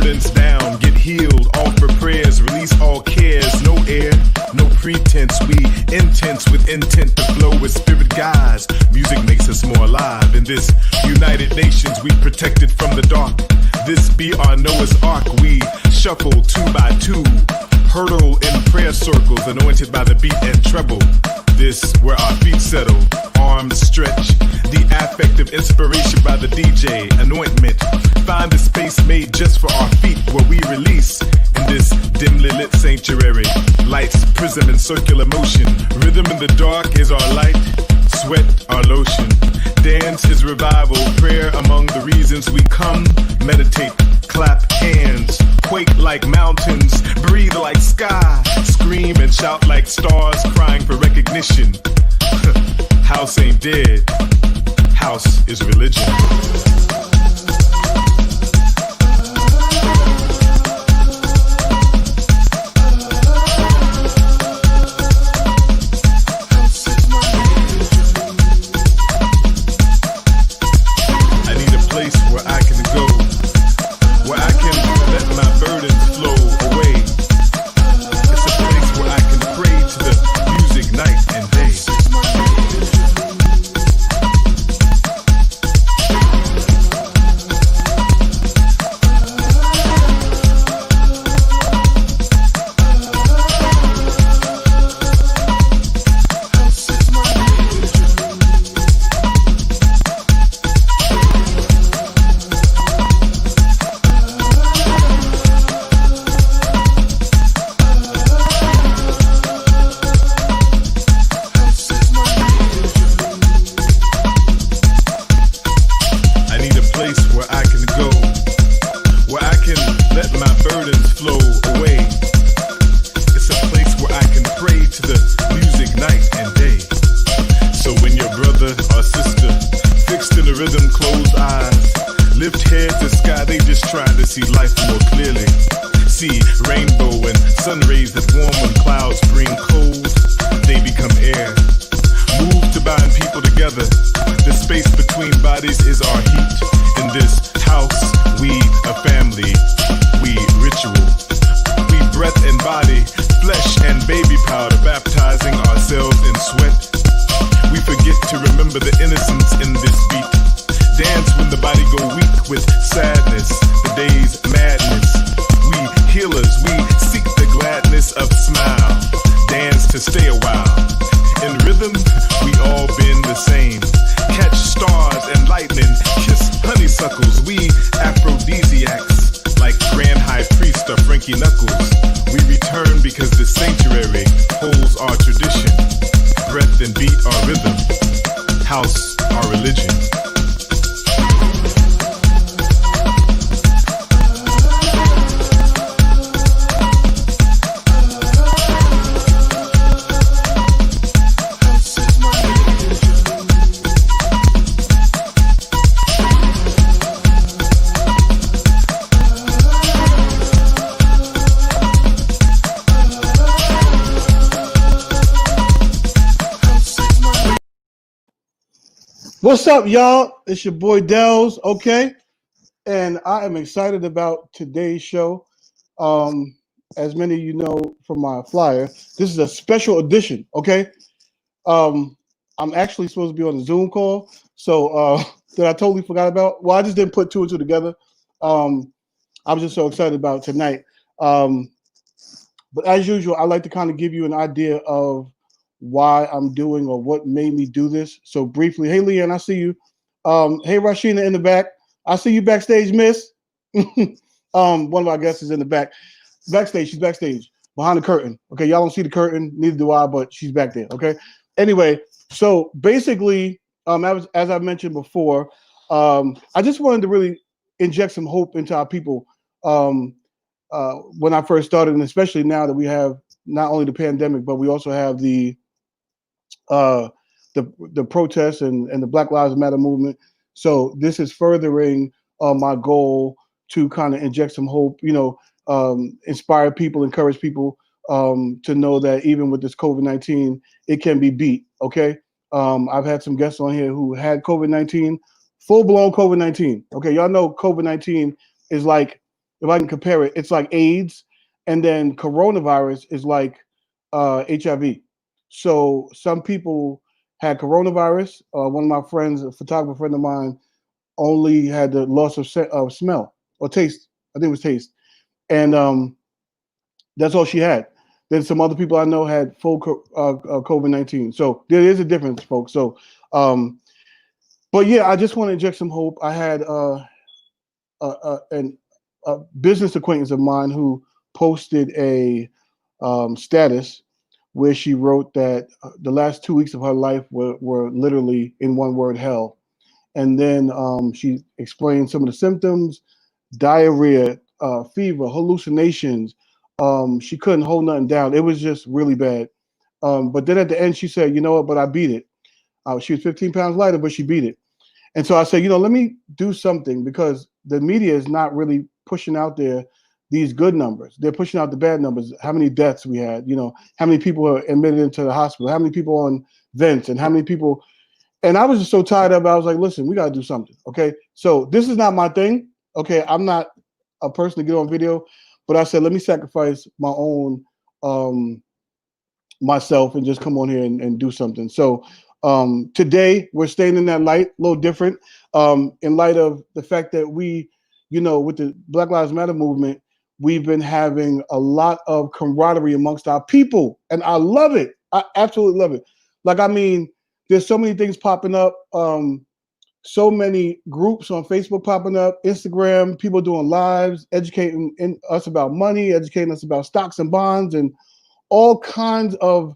burdens down, get healed, offer prayers, release all cares, no air, no pretense, we intense with intent to flow with spirit guides. Music makes us more alive. In this United Nations, we protected from the dark. This be our Noah's Ark, we shuffle 2 by 2, hurdle in prayer circles, anointed by the beat and treble. This where our feet settle, arms stretch, the affect of inspiration by the DJ, anointment. Find a space made just for our feet where we release in this dimly lit sanctuary. Lights, prism, and circular motion. Rhythm in the dark is our light, sweat our lotion. Dance is revival, prayer among the reasons we come. Meditate, clap hands, quake like mountains, breathe like sky, scream and shout like stars crying for recognition. House ain't dead, house is religion. What's up, y'all? It's your boy Dellz, okay? And I am excited about today's show. As many of you know from my flyer, this is a special edition, okay? I'm actually supposed to be on a Zoom call, so that I totally forgot about. Well, I just didn't put 2 and 2 together. I'm just so excited about tonight. But as usual, I like to kind of give you an idea of why I'm doing or what made me do this. So briefly, hey Leanne, I see you. Hey Rashina in the back. I see you backstage, miss. One of our guests is in the back. Backstage, she's backstage, behind the curtain. Okay, y'all don't see the curtain, neither do I, but she's back there. Okay. Anyway, so basically, as I mentioned before, I just wanted to really inject some hope into our people when I first started, and especially now that we have not only the pandemic, but we also have the protests and the Black Lives Matter movement. So this is furthering my goal to kind of inject some hope, inspire people, encourage people to know that even with this COVID-19, it can be beat. Okay. I've had some guests on here who had COVID-19, full blown COVID-19. Okay. Y'all know COVID-19 is like if I can compare it, it's like AIDS, and then coronavirus is like HIV. So some people had coronavirus. One of my friends, a photographer friend of mine, only had the loss of smell or taste. I think it was taste, and that's all she had. Then some other people I know had full COVID-19. So there is a difference, folks. So, but yeah, I just want to inject some hope. I had a business acquaintance of mine who posted a status where she wrote that the last 2 weeks of her life were literally, in one word, hell. And then she explained some of the symptoms: diarrhea, fever, hallucinations. She couldn't hold nothing down. It was just really bad. But then at the end, she said, "You know what? But I beat it." She was 15 pounds lighter, but she beat it. And so I said, let me do something, because the media is not really pushing out there these good numbers. They're pushing out the bad numbers. How many deaths we had, how many people are admitted into the hospital, how many people on vents, and how many people. And I was just so tired of it. I was like, listen, we got to do something. Okay. So this is not my thing. Okay. I'm not a person to get on video, but I said, let me sacrifice my own, myself, and just come on here and do something. So today we're staying in that light, a little different, in light of the fact that we, with the Black Lives Matter movement, we've been having a lot of camaraderie amongst our people, and I love it. I absolutely love it. Like, I mean, there's so many things popping up, so many groups on Facebook popping up, Instagram, people doing lives, educating us about money, educating us about stocks and bonds, and all kinds of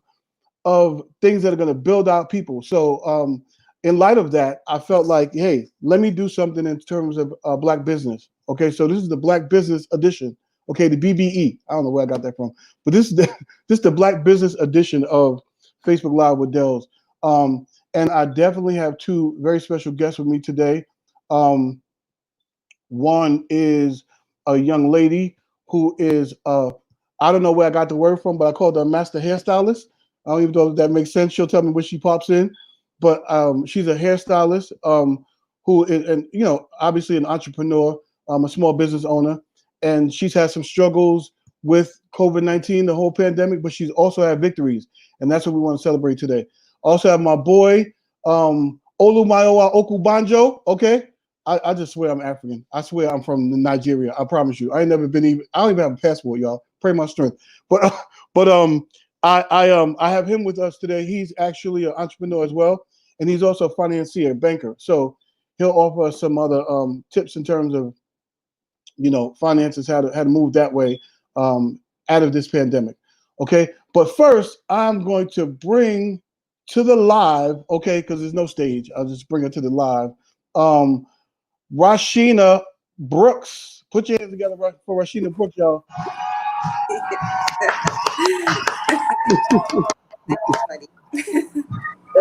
things that are going to build out people. So in light of that, I felt like, hey, let me do something in terms of Black business. Okay, so this is the Black Business Edition. Okay, the BBE. I don't know where I got that from, but this is the Black Business Edition of Facebook Live with Dellz. And I definitely have two very special guests with me today. One is a young lady who is I don't know where I got the word from, but I called her a master hairstylist. I don't even know if that makes sense. She'll tell me when she pops in, but she's a hairstylist who is, and obviously an entrepreneur, a small business owner, and she's had some struggles with COVID-19, the whole pandemic, but she's also had victories, and that's what we want to celebrate today. Also have my boy Olumayowa Okubanjo. Okay, I just swear I'm African. I swear I'm from Nigeria. I promise you. I ain't never been I don't even have a passport, y'all. Pray my strength. But I have him with us today. He's actually an entrepreneur as well, and he's also a financier, banker. So he'll offer us some other tips in terms of finances, how to move that way out of this pandemic. Okay, but first I'm going to bring to the live, okay, because there's no stage. I'll just bring it to the live. Rashina Brooks. Put your hands together for Rashina Brooks, y'all.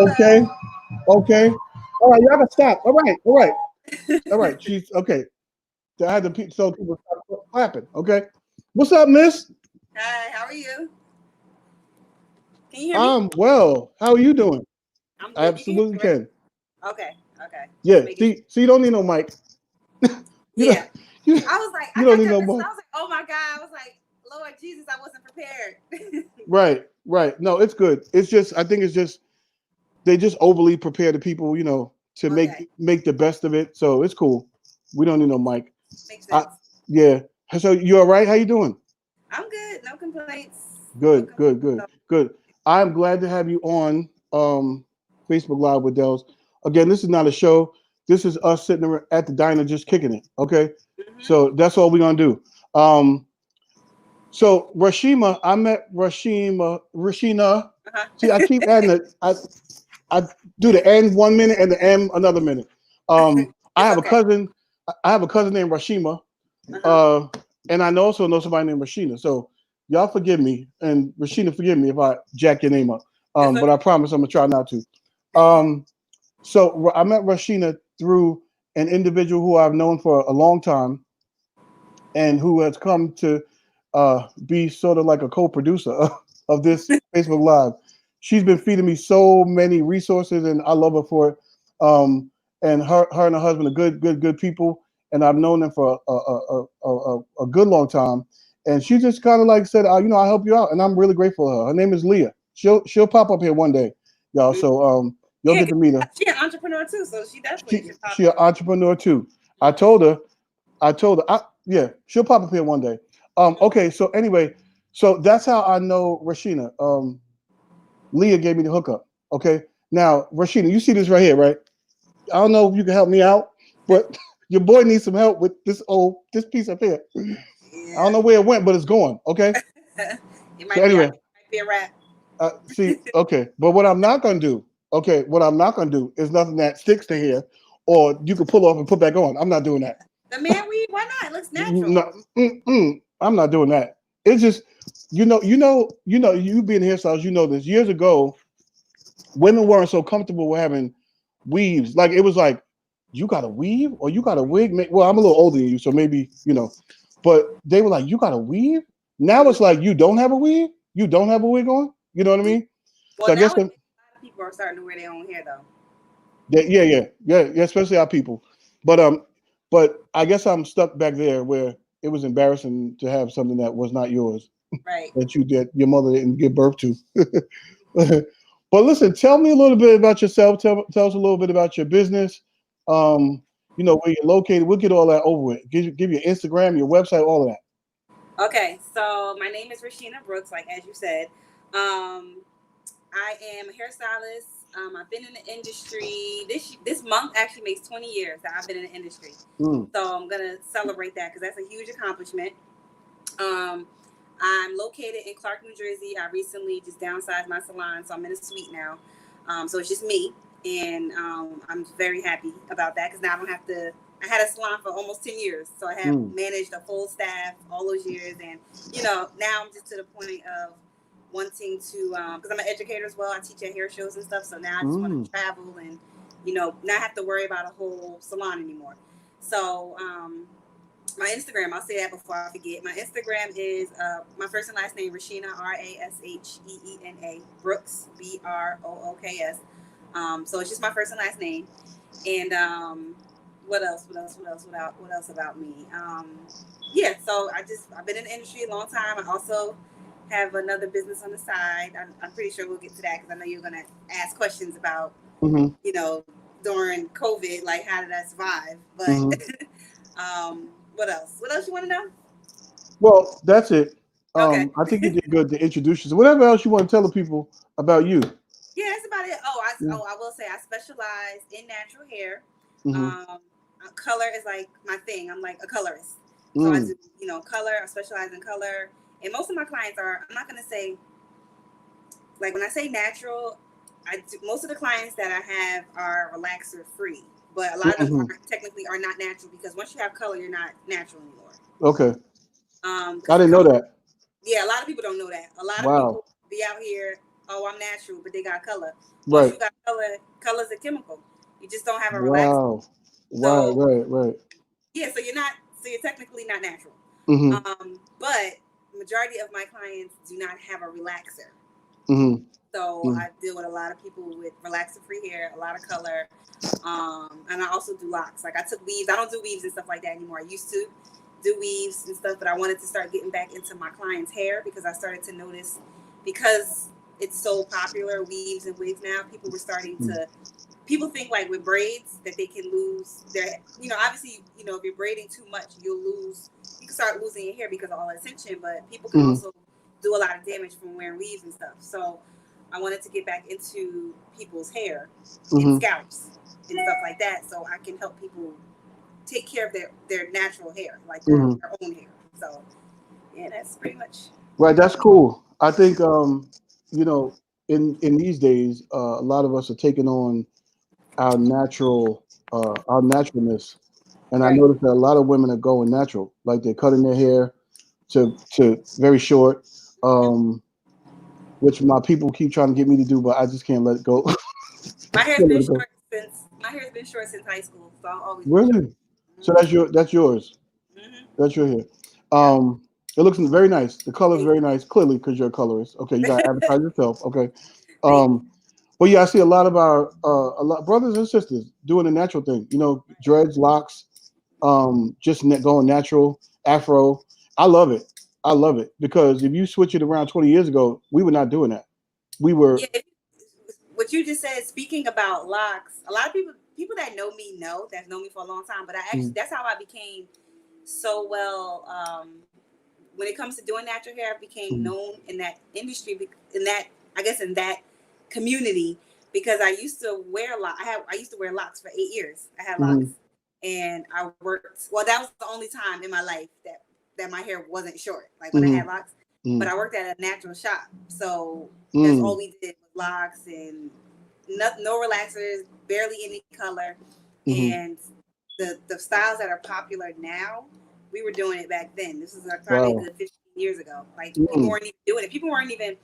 Okay. All right, y'all gotta stop. All right. She's okay. I had to so people stop clapping. Okay. What's up, Miss? Hi, how are you? Can you hear me? I'm well. How are you doing? I'm good. I absolutely can. Okay. Yeah. See, you don't need no mic. Yeah. I was like, you don't need no mic. I was like, oh my God. I was like, Lord Jesus, I wasn't prepared. Right. No, it's good. It's just, I think it's just, they just overly prepare the people, to make the best of it. So it's cool. We don't need no mic. Makes sense. Yeah. So you all right? How you doing? I'm good. No complaints. Good. I'm glad to have you on Facebook Live with Dellz. Again, this is not a show. This is us sitting at the diner just kicking it. Okay. Mm-hmm. So that's all we're gonna do. So Rashima, I met Rashina. Uh-huh. See, I keep adding it. I do the N 1 minute and the M another minute. I have a cousin. I have a cousin named Rashima, and I also know somebody named Rashina. So y'all forgive me, and Rashina, forgive me if I jack your name up. But I promise I'm gonna try not to. So I met Rashina through an individual who I've known for a long time, and who has come to be sort of like a co-producer of this Facebook Live. She's been feeding me so many resources, and I love her for it. And her and her husband are good people, and I've known them for a good long time, and she just kind of like said, I'll help you out, and I'm really grateful to her. Her name is Leah. She'll pop up here one day, y'all. So you'll get to meet her. She's an entrepreneur too, so she definitely should pop She an entrepreneur too. I told her, yeah, she'll pop up here one day. Okay, so anyway, so that's how I know Rashina. Leah gave me the hookup. Okay, now Rashina, you see this right here, right? I don't know if you can help me out, but your boy needs some help with this piece up here. Yeah. I don't know where it went, but it's going. Okay. It might be a wrap. Okay, but what I'm not gonna do, is nothing that sticks to here, or you can pull off and put back on. I'm not doing that. The man weave, why not? It looks natural. No, I'm not doing that. It's just, you being hairstylists, you know this. Years ago, women weren't so comfortable with having weaves. Like it was like, you got a weave or you got a wig? Well, I'm a little older than you, so maybe but they were like, you got a weave? Now it's like, you don't have a weave? You don't have a wig on? You know what I mean? Well, so I guess a lot of people are starting to wear their own hair though. Yeah, especially our people. But I guess I'm stuck back there where it was embarrassing to have something that was not yours. Right. That your mother didn't give birth to. But listen, tell me a little bit about yourself. Tell us a little bit about your business. Where you're located. We'll get all that over with. Give your Instagram, your website, all of that. Okay, so my name is Rashina Brooks, like as you said. I am a hairstylist. I've been in the industry. This month actually makes 20 years that I've been in the industry. So I'm gonna celebrate that because that's a huge accomplishment. I'm located in Clark, New Jersey. I recently just downsized my salon, so I'm in a suite now. So it's just me, and I'm very happy about that because now I don't have to. I had a salon for almost 10 years, so I have managed a full staff all those years, and now I'm just to the point of wanting to, because I'm an educator as well. I teach at hair shows and stuff, so now I just want to travel and not have to worry about a whole salon anymore. So my Instagram, I'll say that before I forget. My Instagram is my first and last name, Rashina, Rasheena, Brooks, Brooks. So it's just my first and last name. And what else about me? So I've been in the industry a long time. I also have another business on the side. I'm pretty sure we'll get to that because I know you're going to ask questions about, during COVID, like how did I survive? But what else? What else you want to know? Well, that's it. Okay. I think you did good to introduce yourself. Whatever else you want to tell the people about you. Yeah, that's about it. I will say I specialize in natural hair. Color is like my thing. I'm like a colorist. So I do, color. I specialize in color. And most of my clients are, I'm not going to say, like when I say natural, most of the clients that I have are relaxer free. But a lot of them technically are not natural because once you have color, you're not natural anymore. Okay. I didn't know that. Yeah, a lot of people don't know that. A lot of people be out here, I'm natural, but they got color. Once you got color's a chemical. You just don't have a relaxer. Wow. Right. Yeah, so you're technically not natural. But majority of my clients do not have a relaxer. So I deal with a lot of people with relaxer-free hair, a lot of color, and I also do locks. Like I took weaves. I don't do weaves and stuff like that anymore. I used to do weaves and stuff, but I wanted to start getting back into my clients' hair because I started to notice, because it's so popular, weaves and wigs now, people were starting to, people think like with braids that they can lose their, obviously, if you're braiding too much, you can start losing your hair because of all attention, but people can also do a lot of damage from wearing weaves and stuff. So I wanted to get back into people's hair and scalps and stuff like that, so I can help people take care of their natural hair, like their own hair. So yeah, that's pretty much right. That's cool. I think in these days, a lot of us are taking on our naturalness, and I noticed that a lot of women are going natural, like they're cutting their hair to very short. Which my people keep trying to get me to do, but I just can't let it go. My hair's been short since high school, so I'll always really. So that's yours. That's your hair. It looks very nice. The color is very nice. Clearly, because you're a colorist. Okay, you gotta advertise yourself. Okay. But yeah, I see a lot of brothers and sisters doing the natural thing. Dreads, locks, just going natural, afro. I love it. I love it because if you switch it around 20 years ago, we were not doing that. We were. Yeah, what you just said. Speaking about locks, a lot of people that know me know that's known me for a long time. But I actually that's how I became so well. When it comes to doing natural hair, I became known in that industry, in that I guess in that community because I used to wear locks. I used to wear locks for 8 years. I had locks, and I worked. Well, that was the only time in my life that my hair wasn't short, like when I had locks. But I worked at a natural shop, so that's all we did was locks and no relaxers, barely any color, and the styles that are popular now. We were doing it back then. This is probably a good 15 years ago. Like people weren't even doing it. People weren't even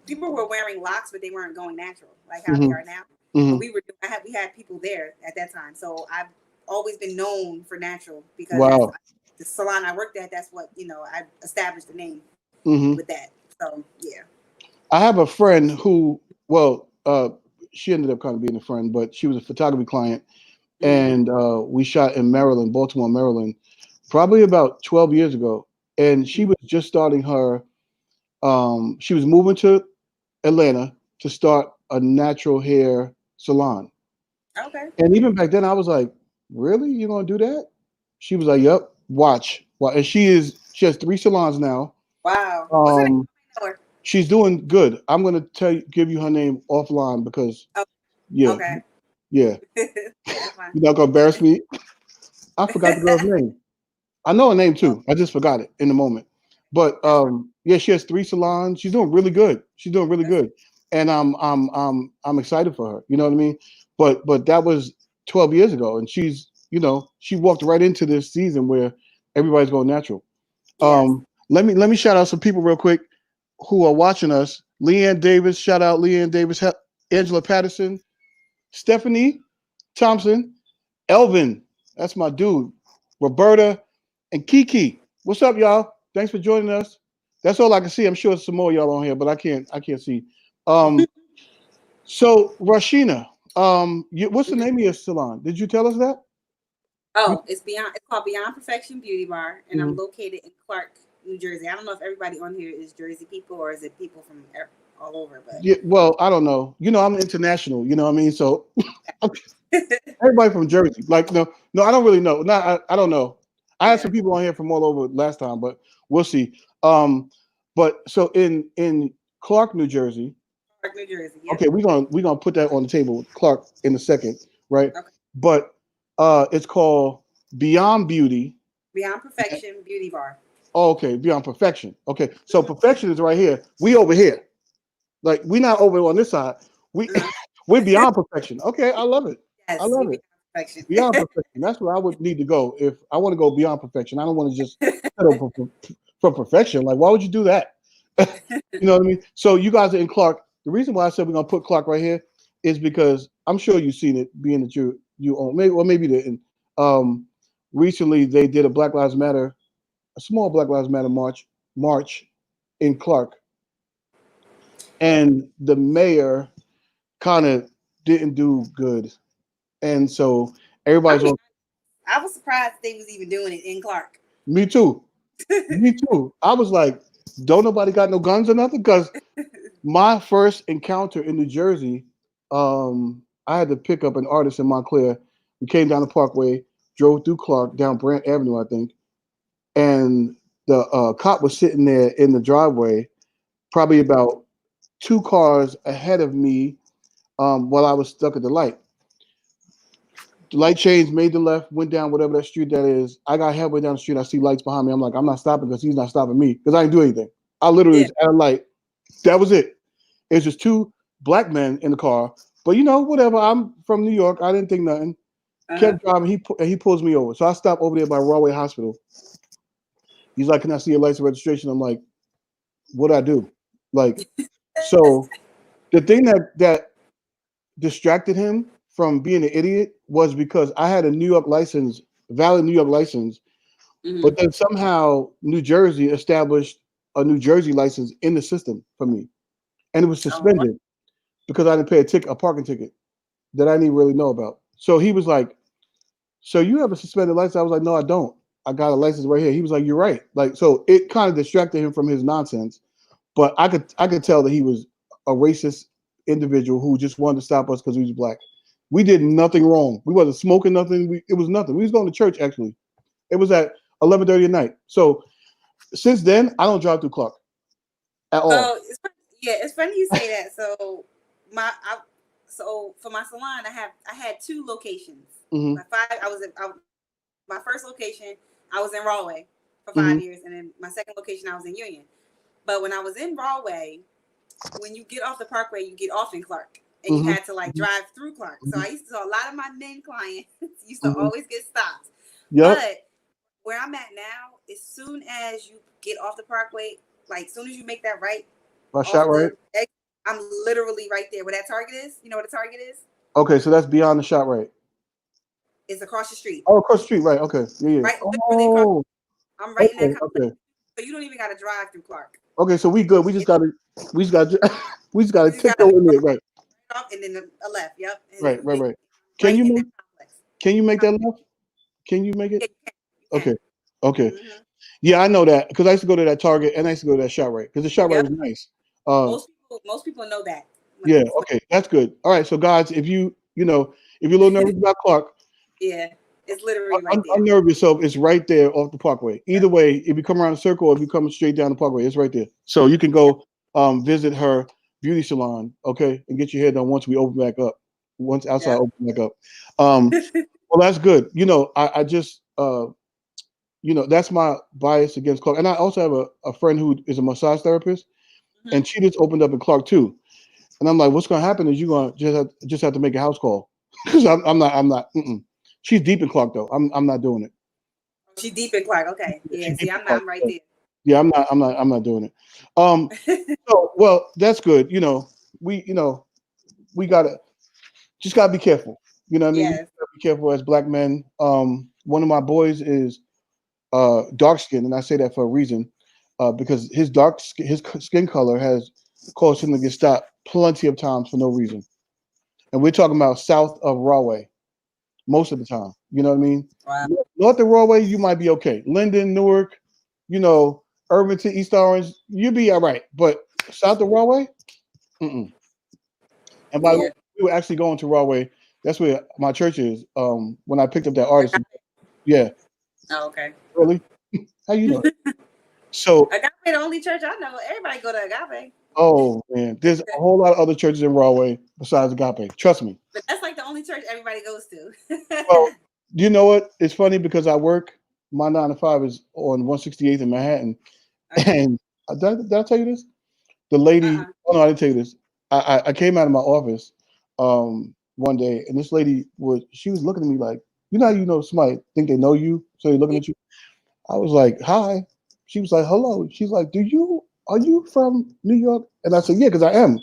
people were wearing locks, but they weren't going natural like how they are now. But we had people there at that time. So I've always been known for natural because the salon I worked at, that's what I established the name with that. So yeah. I have a friend who, she ended up kind of being a friend, but she was a photography client. And we shot in Maryland, Baltimore, Maryland, probably about 12 years ago. And she was just starting her, she was moving to Atlanta to start a natural hair salon. Okay. And even back then I was like, really? You're going to do that? She was like, yep, watch. And she has 3 salons now. Wow. What's her name? She's doing good. I'm going to give you her name offline because, okay. Yeah. You're not going to embarrass me? I forgot the girl's name. I know her name too. I just forgot it in the moment. But she has 3 salons. She's doing really good. And I'm excited for her. You know what I mean? But that was 12 years ago, and she's she walked right into this season where everybody's going natural. Yes. Let me shout out some people real quick who are watching us. Leanne Davis, shout out Leanne Davis, Angela Patterson, Stephanie Thompson, Elvin, that's my dude, Roberta, and Kiki. What's up, y'all? Thanks for joining us. That's all I can see. I'm sure there's some more y'all on here, but I can't see. So Rashina, what's the name of your salon? Did you tell us that? Oh, it's called Beyond Perfection Beauty Bar, and I'm located in Clark, New Jersey. I don't know if everybody on here is Jersey people or is it people from all over, but yeah, well, I don't know. I'm international, you know what I mean? So everybody from Jersey. Like no, I don't really know. I don't know. I had some people on here from all over last time, but we'll see. But so in Clark, New Jersey. Clark, New Jersey. Yep. Okay, we're gonna put that on the table, Clark, in a second, right? Okay. But it's called Beyond Perfection Beauty Bar. Oh, okay, Beyond Perfection. Okay, so Perfection is right here. We over here. Like we're not over on this side. We're Beyond Perfection. Okay, I love it. Yes, I love it. Beyond Perfection. That's where I would need to go if I want to go Beyond Perfection. I don't want to just settle for perfection. Like, why would you do that? You know what I mean? So you guys are in Clark. The reason why I said we're gonna put Clark right here is because I'm sure you've seen it, being that you own, maybe you didn't. Recently they did a small Black Lives Matter march in Clark, and the mayor kind of didn't do good, and so everybody's I was surprised they was even doing it in Clark. Me too. Me too. I was like, don't nobody got no guns or nothing? Because my first encounter in New Jersey, I had to pick up an artist in Montclair. We came down the Parkway, drove through Clark, down Brant Avenue, I think, and the cop was sitting there in the driveway, probably about 2 cars ahead of me, while I was stuck at the light. The light changed, made the left, went down whatever that street that is. I got halfway down the street. I see lights behind me. I'm like, I'm not stopping because he's not stopping me because I didn't do anything. I literally was at a light. That was it. It was just 2 black men in the car. But whatever. I'm from New York. I didn't think nothing. Kept driving. He pulls me over. So I stopped over there by Rahway Hospital. He's like, can I see your license registration? I'm like, what'd I do? Like, so the thing that distracted him from being an idiot was because I had a New York license, valid New York license, but then somehow New Jersey established a New Jersey license in the system for me, and it was suspended because I didn't pay a parking ticket that I didn't even really know about. So he was like, "So you have a suspended license?" I was like, "No, I don't." I got a license right here. He was like, you're right. Like, so it kind of distracted him from his nonsense. But I could tell that he was a racist individual who just wanted to stop us because he was black. We did nothing wrong. We wasn't smoking nothing. It was nothing. We was going to church actually. It was at 11:30 at night. So since then, I don't drive through Clark at all. So it's funny you say that. So for my salon, I had 2 locations. Mm-hmm. My first location I was in Rahway for 5 Mm-hmm. years, and then my second location I was in Union. But when I was in Rahway, when you get off the Parkway, you get off in Clark, and Mm-hmm. you had to like drive through Clark. So I used to a lot of my men clients used to always get stopped. Yep. But where I'm at now, as soon as you get off the Parkway, like as soon as you make that right, My shot right. I'm literally right there where that Target is. You know what a Target is? Okay, so that's beyond the shot right. It's across the street. Oh, across the street, right? Okay, yeah. Right, literally across. I'm right in that complex. Okay. So you don't even got to drive through Clark. Okay, so we good. We just got to tiptoe in there, right? And then a left. Yep. And Right. Can you make that left? Can you make it? Okay. Mm-hmm. Yeah, I know that because I used to go to that Target and I used to go to that shot right because the shot right was nice. Most people know that. Yeah. Okay, that's good. All right, so guys, if you're a little nervous about Clark, yeah, it's literally right there. Unnerve yourself. It's right there off the Parkway. Either way, if you come around the circle or if you come straight down the Parkway, it's right there. So you can go visit her beauty salon, okay, and get your hair done once we open back up. Once outside open back up. Well, that's good. I just that's my bias against Clark. And I also have a friend who is a massage therapist, and she just opened up in Clark too. And I'm like, what's going to happen is you're going to just have to make a house call because I'm not. She's deep in Clark though. I'm not doing it. She's deep in Clark. Okay. Yeah. See, I'm right there. Yeah, I'm not doing it. So, well, that's good. We gotta be careful. You know what I mean? Yes. We gotta be careful as black men. One of my boys is dark skinned, and I say that for a reason, because his skin color has caused him to get stopped plenty of times for no reason. And we're talking about south of Rahway most of the time. You know what I mean? Wow. North of Rahway, you might be okay. Linden, Newark, Irvington, East Orange, you'll be all right. But south of Rahway, And by the way, we were actually going to Rahway. That's where my church is. When I picked up that artist, yeah. Oh, okay. Really? How you know? So Agape, the only church I know. Everybody go to Agape. Oh man, there's a whole lot of other churches in Rahway besides Agape. Trust me. But that's like the only church everybody goes to. Well, you know what? It's funny because I work. My 9 to 5 is on 168th in Manhattan, and did I tell you this? The lady. Oh no, I didn't tell you this. I came out of my office one day, and this lady was looking at me like, how somebody think they know you, so they're looking at you. I was like, hi. She was like, hello. She's like, are you from New York? And I said, yeah, because I am.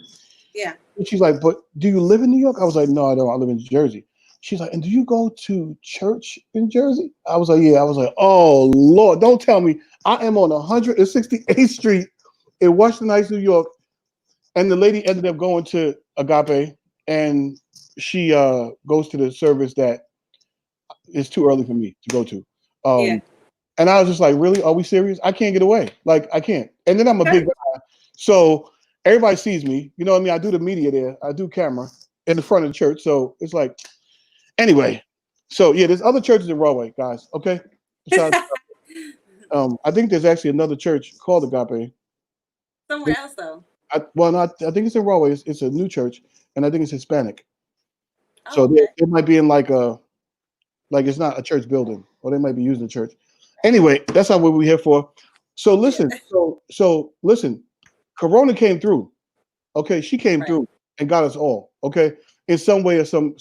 Yeah. And she's like, but do you live in New York? I was like, no, I don't. I live in Jersey. She's like, and do you go to church in Jersey? I was like, yeah. I was like, oh, Lord, don't tell me. I am on 168th Street in Washington Heights, New York. And the lady ended up going to Agape, and she goes to the service that is too early for me to go to. And I was just like, really? Are we serious? I can't get away. Like, I can't. And then I'm a big guy. So everybody sees me. You know what I mean? I do the media there. I do camera in the front of the church. So it's like, anyway. So, yeah, there's other churches in Rahway, guys. Okay? Besides, I think there's actually another church called Agape. Somewhere else, though. I think it's in Rahway. It's a new church, and I think it's Hispanic. Oh, so okay. it might be in like it's not a church building, or they might be using the church. Anyway, that's not what we're here for. So listen, so listen, Corona came through. Okay, she came through and got us all. Okay, in some way or some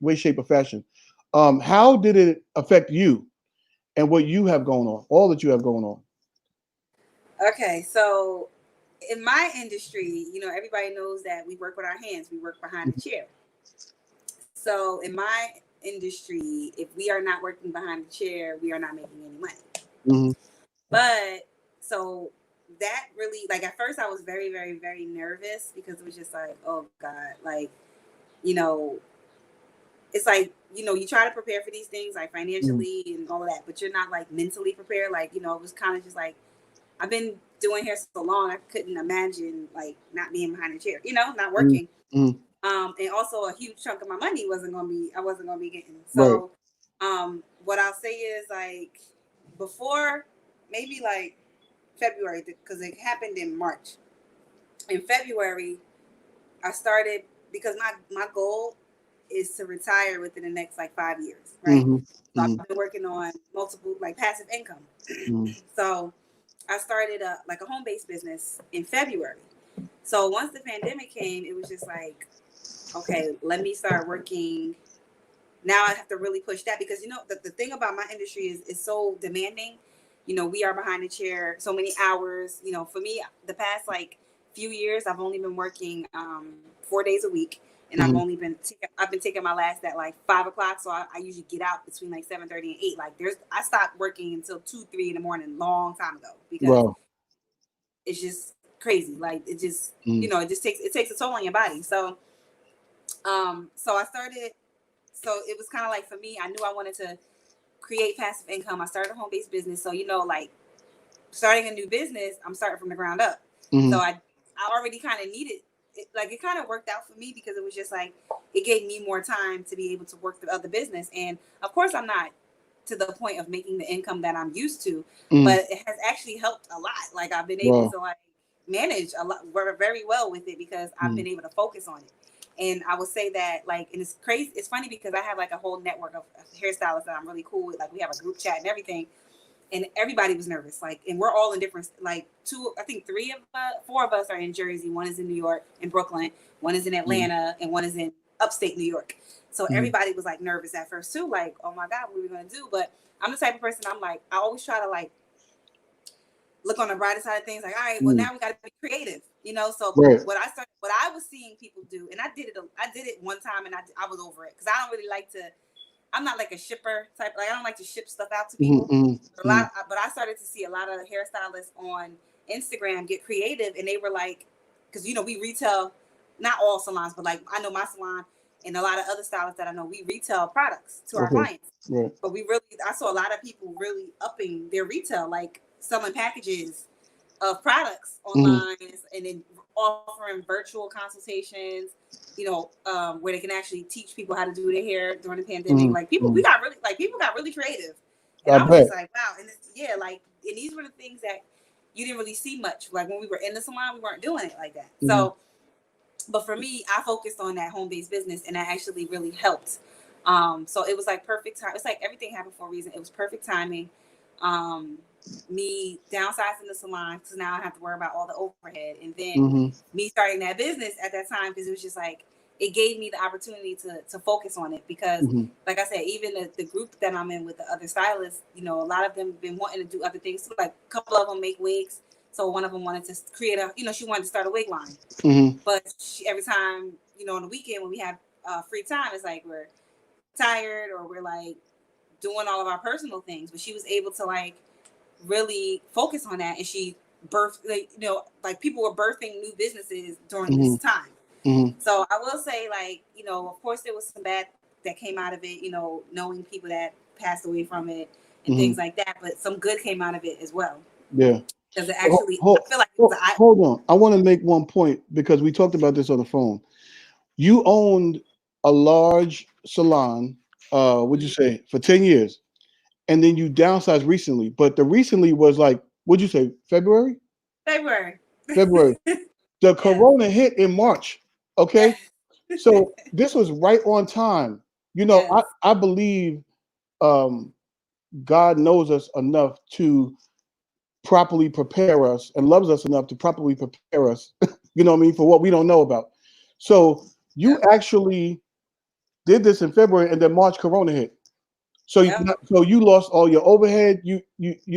way, shape, or fashion. How did it affect you and what you have going on? All that you have going on. Okay, so in my industry, everybody knows that we work with our hands. We work behind the chair. So in my industry, if we are not working behind the chair, we are not making any money. Mm-hmm. But so that really, like, at first I was very, very, very nervous because it was just like, oh God, like, it's like you try to prepare for these things like financially and all of that, but you're not like mentally prepared. Like, it was kind of just like, I've been doing hair so long, I couldn't imagine like not being behind a chair, not working. Mm-hmm. And also a huge chunk of my money I wasn't gonna be getting. Right. So, what I'll say is like before maybe like February, because it happened in March. In February, I started because my goal is to retire within the next like 5 years, right? Mm-hmm. So Mm-hmm. I've been working on multiple like passive income. Mm-hmm. So I started a home-based business in February. So once the pandemic came, it was just like, okay, let me start working. Now I have to really push that because the thing about my industry is so demanding. We are behind the chair so many hours. For me, the past like few years, I've only been working 4 days a week, and Mm-hmm. I've been taking my last at like 5 o'clock. So I usually get out between like 7:30 and 8. Like I stopped working until 2-3 in the morning, long time ago, because Wow. it's just crazy. Like it just Mm-hmm. it takes a toll on your body. So so I started. So it was kind of like, for me, I knew I wanted to create passive income. I started a home-based business. So, like starting a new business, I'm starting from the ground up. Mm-hmm. So I already kind of needed it. Like it kind of worked out for me because it was just like, it gave me more time to be able to work the other business. And of course I'm not to the point of making the income that I'm used to, but it has actually helped a lot. Like I've been able to like manage a lot very well with it because I've been able to focus on it. And I would say that, like, and it's crazy. It's funny because I have like a whole network of hairstylists that I'm really cool with. Like we have a group chat and everything, and everybody was nervous. Like, and we're all in different, like four of us are in Jersey. One is in New York, in Brooklyn. One is in Atlanta, and one is in upstate New York. So everybody was like nervous at first too. Like, oh my God, what are we gonna do? But I'm the type of person. I'm like, I always try to like look on the brighter side of things. Like, all right, well now we got to be creative, So what I was seeing people do, and I did it one time, and I was over it because I don't really like to. I'm not like a shipper type. Like I don't like to ship stuff out to people. But I started to see a lot of hairstylists on Instagram get creative, and they were like, because we retail, not all salons, but like I know my salon and a lot of other stylists that I know, we retail products to our clients. Right. But I saw a lot of people really upping their retail, like selling packages of products online and then offering virtual consultations, where they can actually teach people how to do their hair during the pandemic. Like people got really creative. And I was just like, wow. And and these were the things that you didn't really see much. Like when we were in the salon, we weren't doing it like that. So, but for me, I focused on that home-based business, and that actually really helped. So it was like perfect time. It's like everything happened for a reason. It was perfect timing. Me downsizing the salon because now I have to worry about all the overhead, and then me starting that business at that time because it was just like it gave me the opportunity to focus on it because like I said, even the group that I'm in with the other stylists, a lot of them have been wanting to do other things. Like a couple of them make wigs, so one of them wanted to create she wanted to start a wig line, but every time on the weekend when we have free time, it's like we're tired or we're like doing all of our personal things, but she was able to like really focus on that, and she birthed like people were birthing new businesses during this time. So I will say, like, of course there was some bad that came out of it, knowing people that passed away from it and things like that, but some good came out of it as well. Yeah, because it actually I feel like it was hold on, I want to make one point because we talked about this on the phone. You owned a large salon, would you say, for 10 years, and then you downsized recently, but the recently was like, what'd you say, February? February. The corona hit in March. Okay. So this was right on time. I believe God knows us enough to properly prepare us and loves us enough to properly prepare us, for what we don't know about. So you actually did this in February, and then March corona hit. So you lost all your overhead. You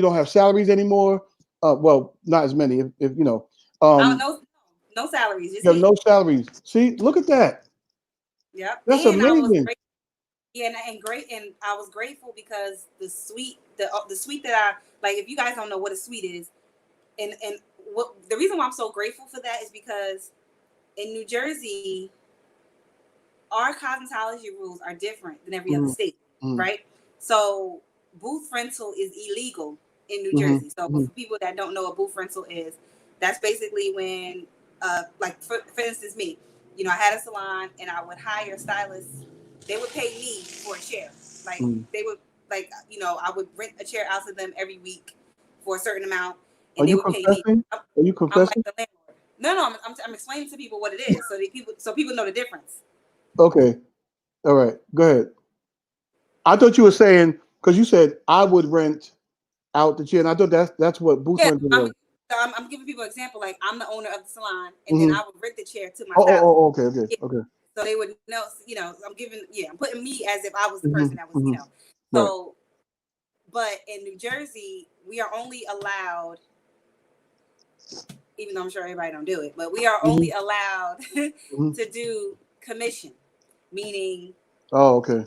don't have salaries anymore. Well, not as many. If no salaries. You have no salaries. See, look at that. Yeah, that's and amazing. And I was grateful because the suite that I like. If you guys don't know what a suite is, and what the reason why I'm so grateful for that is because in New Jersey, our cosmetology rules are different than every other state, right? So booth rental is illegal in New Jersey. So for people that don't know what booth rental is, that's basically when, like for instance, me, you know, I had a salon and I would hire stylists. They would pay me for a chair. Like they would, like, you know, I would rent a chair out to them every week for a certain amount, and they would pay me. Are you confessing? I'm like the landlord. No, I'm explaining to people what it is, so people know the difference. Okay, all right, go ahead. I thought you were saying, because you said I would rent out the chair, and I thought that's what booth rental was. I'm giving people an example. Like, I'm the owner of the salon, and then I would rent the chair to my stylist. Okay. So they would know, you know, I'm putting me as if I was the person that was, you know. So, but in New Jersey, we are only allowed, even though I'm sure everybody don't do it, but we are only allowed to do commission, meaning. Oh, okay.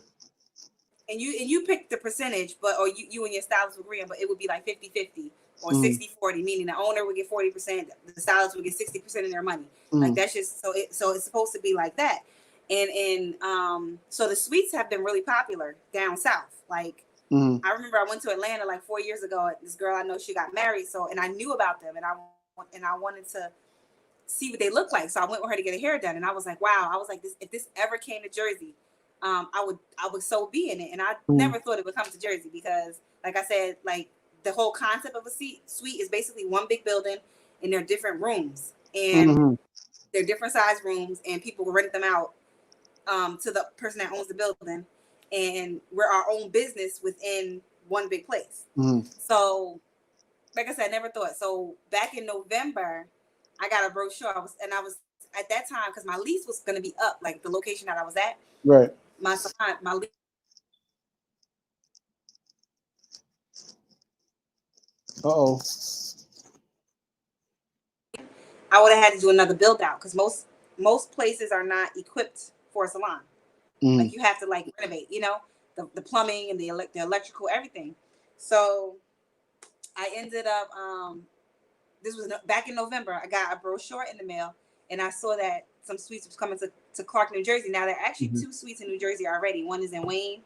And you pick the percentage, but or you and your stylist would agree on, but it would be like 50-50 or 60-40, meaning the owner would get 40%, the stylist would get 60% of their money. Like, that's just so it's supposed to be like that. And so the suites have been really popular down south. Like, I remember I went to Atlanta like 4 years ago. This girl I know, she got married, and I knew about them, and I wanted to see what they look like. So I went with her to get her hair done, and I was like, wow. I was like, if this ever came to Jersey, I would so be in it. And I never thought it would come to Jersey because, like I said, like, the whole concept of a suite is basically one big building, and they're different rooms, and they're different size rooms, and people rent them out to the person that owns the building, and we're our own business within one big place. So, like I said, I never thought. So back in November, I got a brochure. I was at that time, because my lease was going to be up, like the location that I was at. Right. My lease. I would have had to do another build out, because most places are not equipped for a salon. Like, you have to like renovate, you know, the plumbing and the electrical, everything. So I ended up, this was back in November. I got a brochure in the mail, and I saw that some suites was coming to Clark, New Jersey. Now, there are actually 2 suites in New Jersey already. One is in Wayne,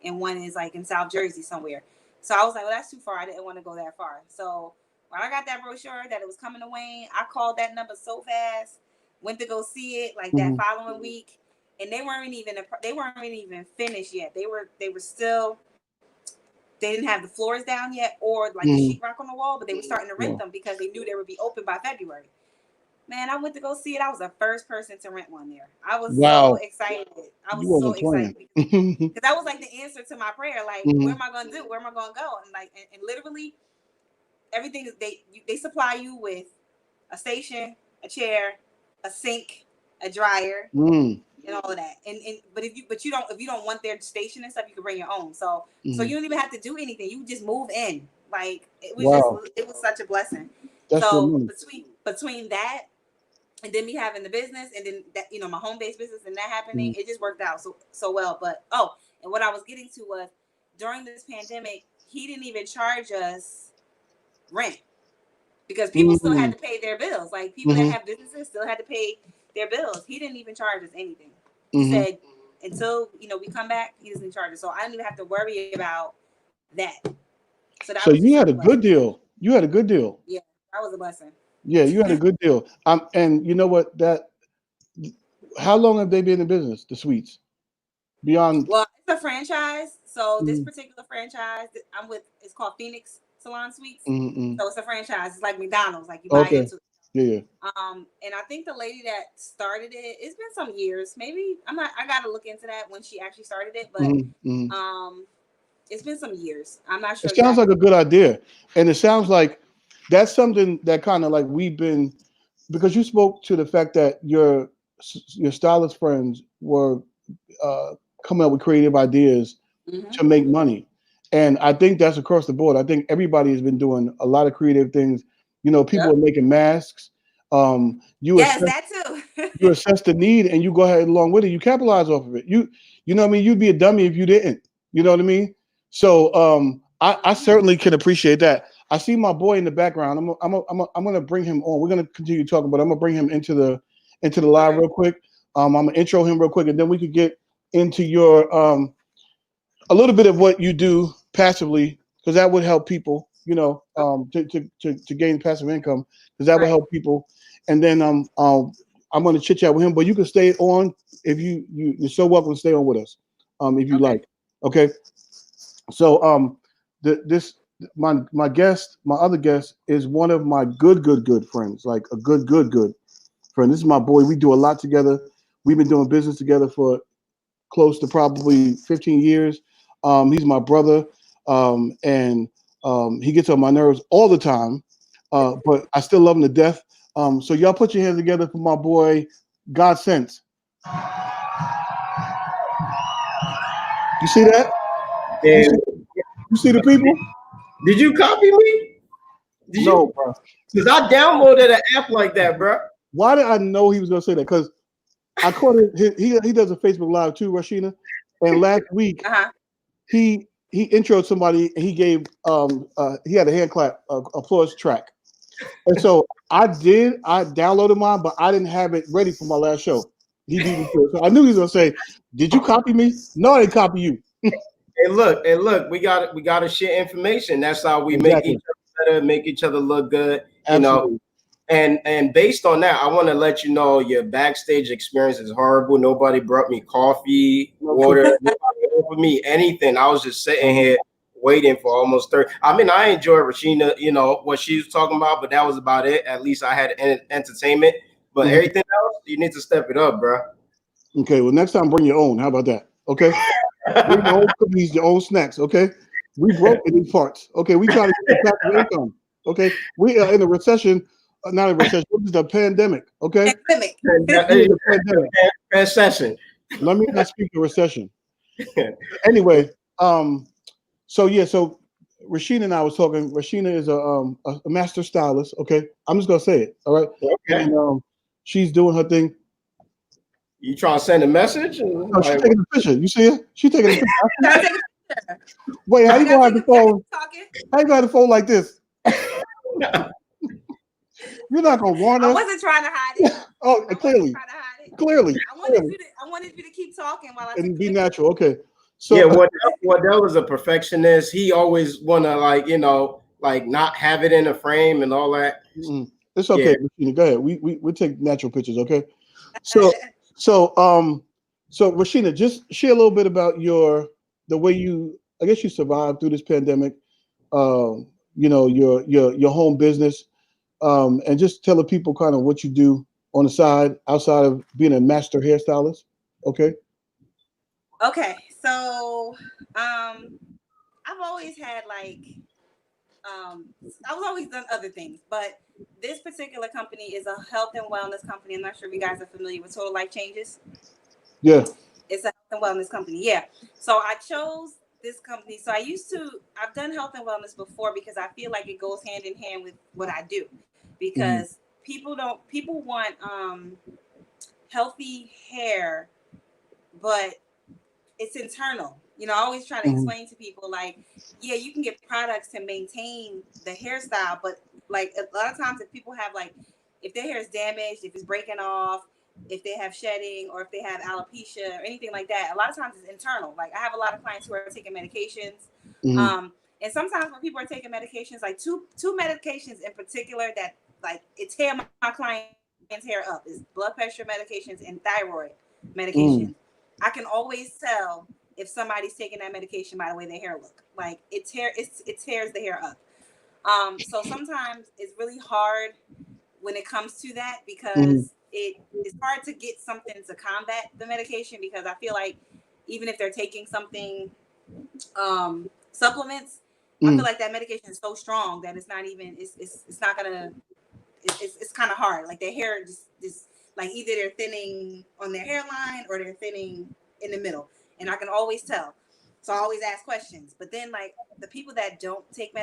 and one is like in South Jersey somewhere. So I was like, well, that's too far. I didn't want to go that far. So when I got that brochure that it was coming to Wayne, I called that number so fast, went to go see it like that following week, and they weren't even finished yet. They were still. They didn't have the floors down yet, or like the sheetrock on the wall, but they were starting to rent them because they knew they would be open by February. Man, I went to go see it. I was the first person to rent one there. I was so excited. I was so excited because that was like the answer to my prayer. Like, what am I going to do? Where am I going to go? And like, and literally, everything is they supply you with a station, a chair, a sink, a dryer. And all of that, but if you don't want their station and stuff, you can bring your own. So you don't even have to do anything. You just move in. Like, it was such a blessing. That's so between that and then me having the business, and then that, you know, my home based business and that happening, it just worked out so well. But and what I was getting to was, during this pandemic, he didn't even charge us rent because people still had to pay their bills. Like, people that have businesses still had to pay their bills. He didn't even charge us anything. He said, until, you know, we come back, he doesn't charge us. So I didn't even have to worry about that. So you had a good deal. You had a good deal. Yeah, that was a blessing. Yeah, you had a good deal. And you know what? How long have they been in business, the suites? Well, it's a franchise. So this particular franchise I'm with is called Phoenix Salon Suites. So it's a franchise. It's like McDonald's. Like, you buy into it. Yeah. And I think the lady that started it's been some years. Maybe I gotta look into that when she actually started it, but it's been some years. I'm not sure. It sounds like a good idea. And it sounds like that's something that kind of like we've been, because you spoke to the fact that your stylist friends were coming up with creative ideas to make money. And I think that's across the board. I think everybody has been doing a lot of creative things. You know, people are making masks. That too. You assess the need and you go ahead along with it. You capitalize off of it. You know what I mean? You'd be a dummy if you didn't. You know what I mean? So I certainly can appreciate that. I see my boy in the background. I'm gonna bring him on. We're gonna continue talking, but I'm gonna bring him into the live real quick. I'm gonna intro him real quick, and then we could get into your a little bit of what you do passively, because that would help people, to gain passive income, because that would help people. And then I'm going to chit chat with him, but you can stay on if you're so welcome to stay on with us, if you like. Okay. So my guest, my other guest, is one of my good friends, like a good friend. This is my boy. We do a lot together. We've been doing business together for close to probably 15 years. He's my brother, and he gets on my nerves all the time, but I still love him to death. So y'all put your hands together for my boy, God Sent. You see that? You see the people? Did you copy me? No, bro. Because I downloaded an app like that, bro. Why did I know he was going to say that? Because I caught it. He does a Facebook Live too, Rashina. And last week, he introed somebody. And he gave he had a hand clap applause track. And so I downloaded mine, but I didn't have it ready for my last show. He beat me to it. So I knew he was gonna say, "Did you copy me?" No, I didn't copy you. Hey, look, we got to share information. That's how we make each other better, make each other look good. Absolutely. And based on that, I want to let you know your backstage experience is horrible. Nobody brought me coffee, water, nobody offered me anything. I was just sitting here waiting for almost 30. I mean, I enjoyed Rashina, what she was talking about, but that was about it. At least I had entertainment. But everything else, you need to step it up, bro. Okay, well, next time bring your own. How about that? Okay, bring your own cookies, your own snacks. Okay, we broke in these parts. Okay, we try to get passive income. Okay, we are in a recession. Not a recession. This is a pandemic. Okay, pandemic. Recession. Let me not speak of recession. Anyway, so Rashina and I was talking. Rashina is a master stylist. Okay, I'm just gonna say it. All right. Okay. And she's doing her thing. You trying to send a message? No, she's taking a picture. You see her? She's taking a picture. Wait, how you gonna have the phone? How you gonna have the phone like this? You're not gonna warn us. I wasn't trying to hide it. Oh, clearly. Clearly. I wanted you to keep talking while I and be natural. Okay. So yeah, Wardell is a perfectionist. He always wanna not have it in a frame and all that. It's okay, Rashina. Go ahead. We take natural pictures, okay? So Rashina, just share a little bit about the way you survived through this pandemic. Your home business, and just tell the people kind of what you do on the side outside of being a master hairstylist. Okay. Okay. So, I've always had I've always done other things, but this particular company is a health and wellness company. I'm not sure if you guys are familiar with Total Life Changes. Yeah. It's a health and wellness company. Yeah. So I chose this company. So I've done health and wellness before because I feel like it goes hand in hand with what I do, because people want healthy hair, but it's internal. I always try to explain to people you can get products to maintain the hairstyle, but a lot of times if people have if their hair is damaged, if it's breaking off, if they have shedding, or if they have alopecia or anything like that, a lot of times it's internal. I have a lot of clients who are taking medications. And sometimes when people are taking medications, two medications in particular that it tear my client's hair up is blood pressure medications and thyroid medications. I can always tell if somebody's taking that medication by the way their hair look. It tears the hair up. So sometimes it's really hard when it comes to that, because it's hard to get something to combat the medication, because I feel like even if they're taking something, supplements, I feel like that medication is so strong that it's not even, it's not gonna, it's kind of hard. Their hair just either they're thinning on their hairline or they're thinning in the middle. And I can always tell. So I always ask questions. But then the people that don't take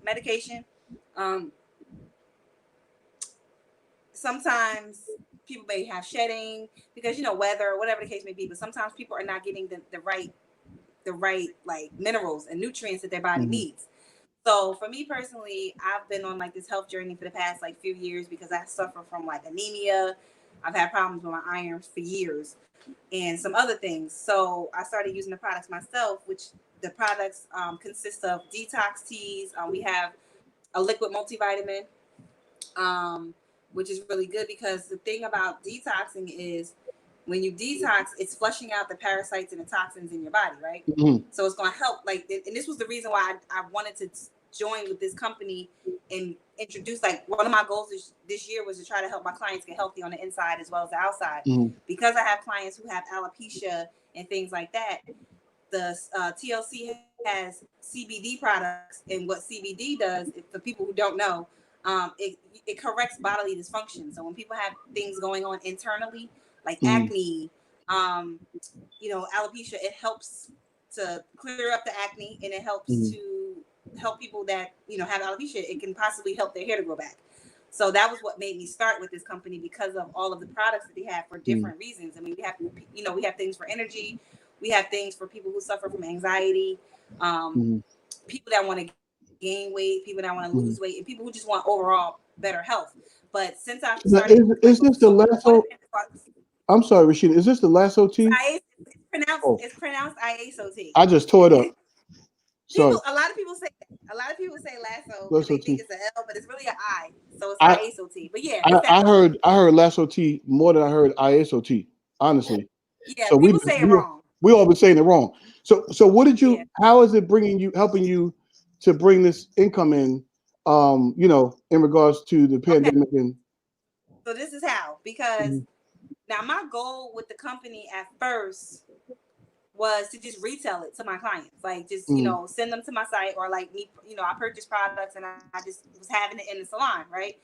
medication, sometimes people may have shedding because, weather or whatever the case may be. But sometimes people are not getting the right minerals and nutrients that their body needs. So for me personally, I've been on this health journey for the past few years because I suffer from anemia. I've had problems with my irons for years and some other things. So I started using the products myself, which the products consist of detox teas. We have a liquid multivitamin, which is really good because the thing about detoxing is when you detox, it's flushing out the parasites and the toxins in your body, right? Mm-hmm. So it's going to help. Like, and this was the reason why I wanted to join with this company and introduce. Like, one of my goals this year was to try to help my clients get healthy on the inside as well as the outside. Mm-hmm. Because I have clients who have alopecia and things like that. The TLC has CBD products, and what CBD does, for people who don't know, it corrects bodily dysfunction. So when people have things going on internally, like acne, alopecia, it helps to clear up the acne, and it helps to help people that have alopecia. It can possibly help their hair to grow back. So that was what made me start with this company, because of all of the products that they have for different reasons. I mean, we have things for energy. We have things for people who suffer from anxiety, people that want to gain weight, people that want to lose weight, and people who just want overall better health. But since I've started, Is this the lasso? I'm sorry, Rashida. Is this the lasso tea? It's pronounced IASO. I just tore it up. Sorry. A lot of people say that. A lot of people say lasso because they think it's an L, but it's really an I. So it's IASO. But yeah, I heard lasso tea more than I heard ISO tea. Honestly. Yeah, so people say it wrong. We all been saying it wrong. So what did you? Yeah. How is it helping you to bring this income in? In regards to the pandemic. Okay. So this is how, because now my goal with the company at first was to just retail it to my clients, like just send them to my site, or like me, I purchased products and I just was having it in the salon, right?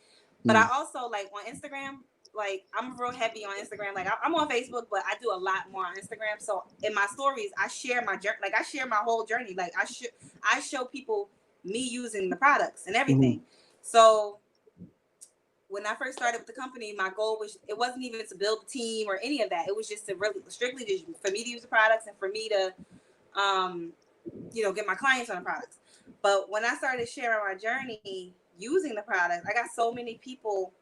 But I also, like, on Instagram, like, I'm real heavy on Instagram. Like, I'm on Facebook, but I do a lot more on Instagram. So in my stories, I share my journey. Like, I share my whole journey. Like, I show people me using the products and everything. So when I first started with the company, my goal it wasn't even to build a team or any of that. It was just to really strictly just for me to use the products and for me to, get my clients on the products. But when I started sharing my journey using the product, I got so many people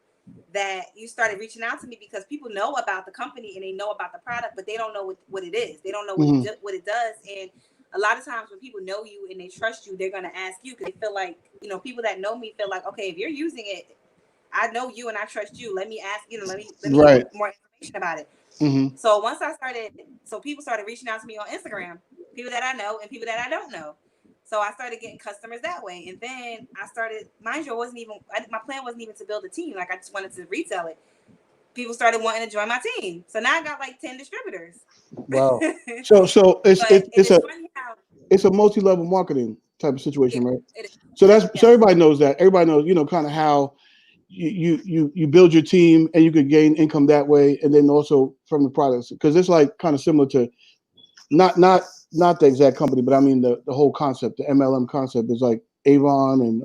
that you started reaching out to me, because people know about the company and they know about the product, but they don't know what it is. They don't know what it does. And a lot of times when people know you and they trust you, they're going to ask you, because they feel like, people that know me feel like, okay, if you're using it, I know you and I trust you. Let me ask, let me get more information about it. So once I started, people started reaching out to me on Instagram, people that I know and people that I don't know. So I started getting customers that way. And then I started, mind you, my plan wasn't even to build a team. Like, I just wanted to retail it. People started wanting to join my team. So now I got like 10 distributors. Wow. So it's a multi-level marketing type of situation, right? So everybody knows that. Everybody knows, kind of how you build your team and you could gain income that way, and then also from the products, because it's like kind of similar to not the exact company, but I mean the whole concept, the MLM concept is like Avon and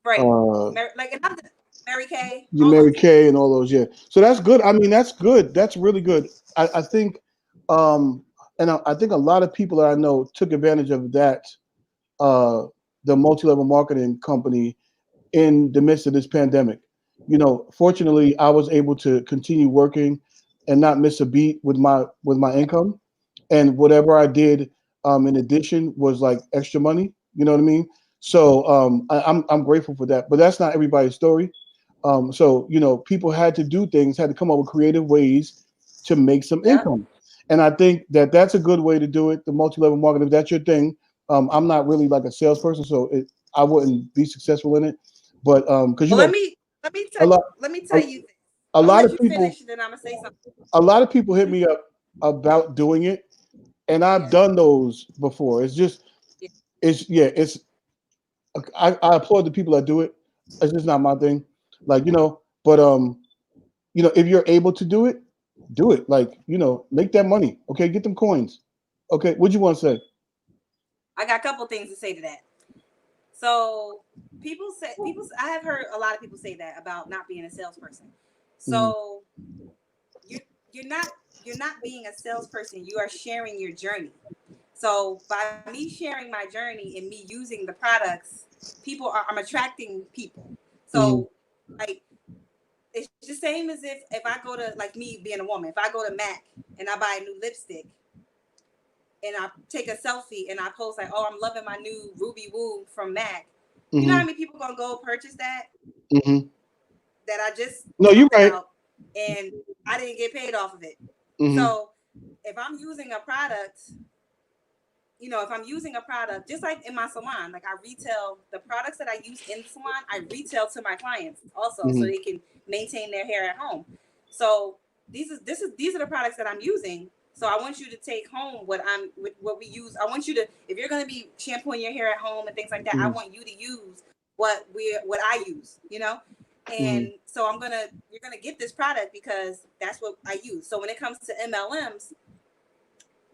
like another Mary Kay. Mary Kay and all those, yeah. So that's good. I mean, that's good. That's really good. I think, and I think a lot of people that I know took advantage of that, the multi-level marketing company in the midst of this pandemic. Fortunately, I was able to continue working and not miss a beat with my income, and whatever I did in addition was like extra money. You know what I mean? So I'm grateful for that. But that's not everybody's story. So people had to come up with creative ways to make some income, and I think that that's a good way to do it. The multi-level marketing, if that's your thing. I'm not really like a salesperson, so I wouldn't be successful in it. But because let me tell you. A lot of people. Finish, then I'm gonna say something. A lot of people hit me up about doing it, and I've done those before. It's just, it's. I applaud the people that do it. It's just not my thing. Like, but if you're able to do it, do it. Like, make that money. Okay, get them coins. Okay, what'd you want to say? I got a couple things to say to that. So I have heard a lot of people say that about not being a salesperson. So you're not being a salesperson. You are sharing your journey. So by me sharing my journey and me using the products, I'm attracting people. So like it's the same as if I go to, like me being a woman, if I go to MAC and I buy a new lipstick and I take a selfie and I post like, oh, I'm loving my new Ruby Woo from MAC. You know how many people gonna go purchase that? That I just you're right. And I didn't get paid off of it. So if I'm using a product, if I'm using a product, just like in my salon, like I retail the products that I use in the salon, I retail to my clients also, so they can maintain their hair at home. So these are the products that I'm using. So I want you to take home what we use. I want you to, if you're going to be shampooing your hair at home and things like that, I want you to use what I use, And so you're gonna get this product because that's what I use. So when it comes to MLMs,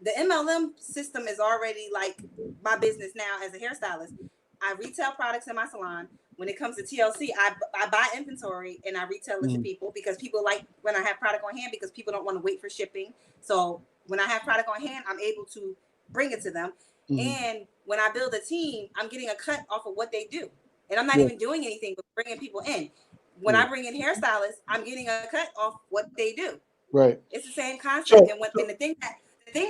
the MLM system is already like my business now as a hairstylist. I retail products in my salon. When it comes to TLC, I buy inventory and I retail it to people because people like when I have product on hand because people don't want to wait for shipping. So when I have product on hand, I'm able to bring it to them. And when I build a team, I'm getting a cut off of what they do. And I'm not even doing anything but bringing people in. When I bring in hairstylists, I'm getting a cut off what they do. Right. It's the same concept. And the thing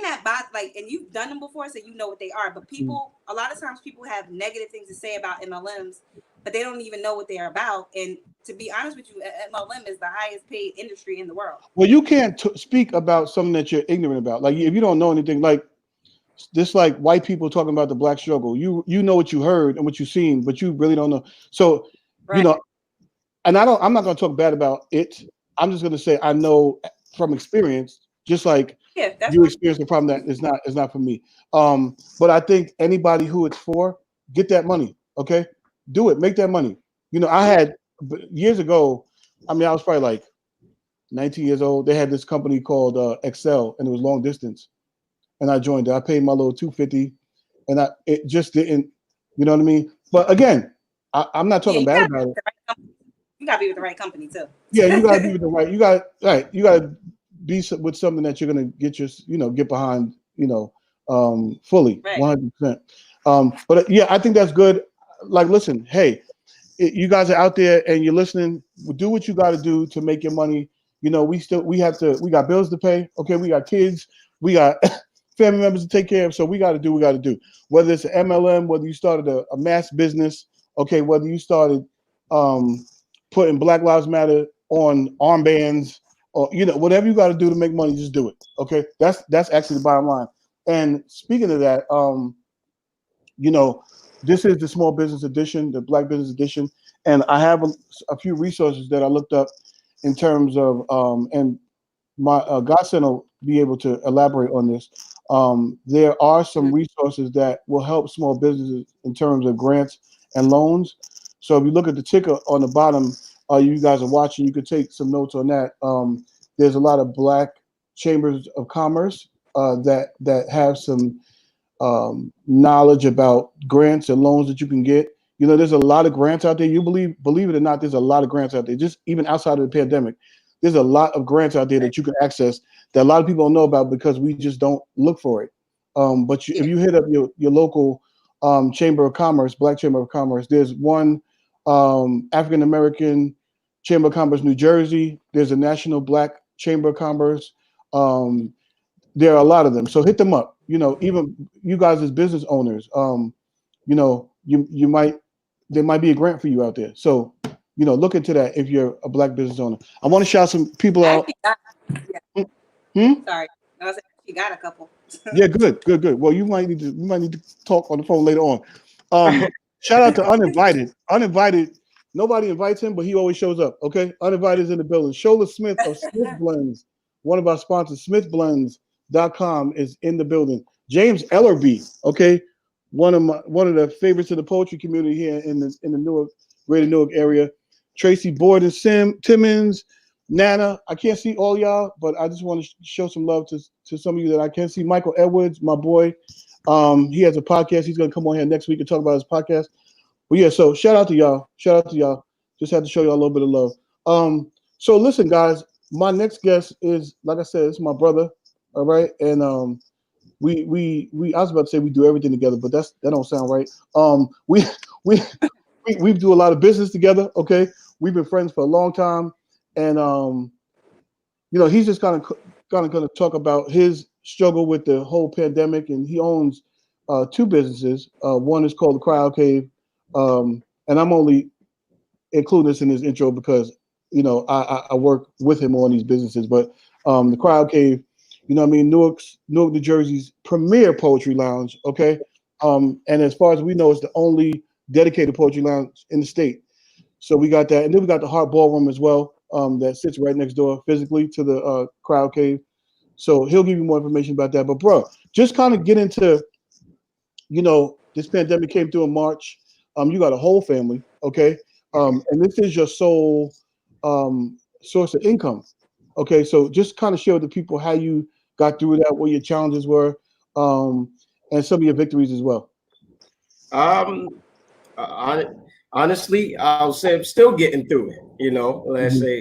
that like, and you've done them before, so you know what they are. But people, a lot of times people have negative things to say about MLMs, but they don't even know what they're about. And to be honest with you, MLM is the highest paid industry in the world. Well, you can't speak about something that you're ignorant about. Like if you don't know anything, like this, like white people talking about the black struggle. You know what you heard and what you've seen, but you really don't know. So and I'm not going to talk bad about it. I'm just going to say I know from experience, just like you experienced the problem that is not for me. But I think anybody who it's for, get that money. Okay, do it. Make that money. I had years ago. I mean, I was probably like 19 years old. They had this company called Excel, and it was long distance. And I joined it. I paid my little $250, and it just didn't. You know what I mean? But again, I'm not talking bad about it. You gotta be with the right company too. Yeah, you gotta be with the right. You gotta be with something that you're gonna get get behind. Fully, 100%. But yeah, I think that's good. Like, listen, hey, you guys are out there and you're listening. Do what you got to do to make your money. We got bills to pay. Okay, we got kids. We got family members to take care of. So we got to do what we got to do. Whether it's an MLM, whether you started a mass business, okay, whether you started putting Black Lives Matter on armbands, or whatever you got to do to make money, just do it. Okay, that's actually the bottom line. And speaking of that, this is the small business edition, the Black Business Edition, and I have a few resources that I looked up in terms of, and my Godson will be able to elaborate on this. There are some resources that will help small businesses in terms of grants and loans. So if you look at the ticker on the bottom, you guys are watching, you could take some notes on that. There's a lot of Black chambers of commerce that have some knowledge about grants and loans that you can get. There's a lot of grants out there. You believe it or not, there's a lot of grants out there. Just even outside of the pandemic, there's a lot of grants out there that you can access that a lot of people don't know about because we just don't look for it. But if you hit up your local chamber of commerce, Black Chamber of Commerce, there's one African American Chamber of Commerce, New Jersey. There's a National Black Chamber of Commerce. There are a lot of them. So hit them up. Even you guys as business owners, there might be a grant for you out there. So, look into that if you're a Black business owner. I want to shout some people out. Sorry, I was you got a couple. Yeah, good. Well, you might need to talk on the phone later on. Shout out to Uninvited. Uninvited, nobody invites him, but he always shows up. Okay, Uninvited is in the building. Shola Smith of Smith Blends, one of our sponsors, SmithBlends.com, is in the building. James Ellerby, okay, one of the favorites of the poetry community here in the Newark, greater Newark area. Tracy Borden Timmons, Nana. I can't see all y'all, but I just want to show some love to some of you that I can see. Michael Edwards, my boy. He has a podcast. He's gonna come on here next week and talk about his podcast. But yeah, so shout out to y'all. Just had to show y'all a little bit of love. So listen, guys, my next guest is, like I said, it's my brother. All right, and we I was about to say we do everything together, but that don't sound right. We do a lot of business together. Okay, we've been friends for a long time, and he's just kind of going to talk about his struggle with the whole pandemic, and he owns two businesses. One is called the Cryo Cave, and I'm only including this in his intro because I work with him on these businesses. But the Cryo Cave, Newark, New Jersey's premier poetry lounge. Okay, and as far as we know, it's the only dedicated poetry lounge in the state. So we got that, and then we got the Heart Ballroom as well, that sits right next door physically to the Cryo Cave. So he'll give you more information about that. But bro, just kind of get into, this pandemic came through in March. You got a whole family, okay, and this is your sole source of income, okay. So just kind of share with the people how you got through that, what your challenges were, and some of your victories as well. Honestly, I'll say I'm still getting through it.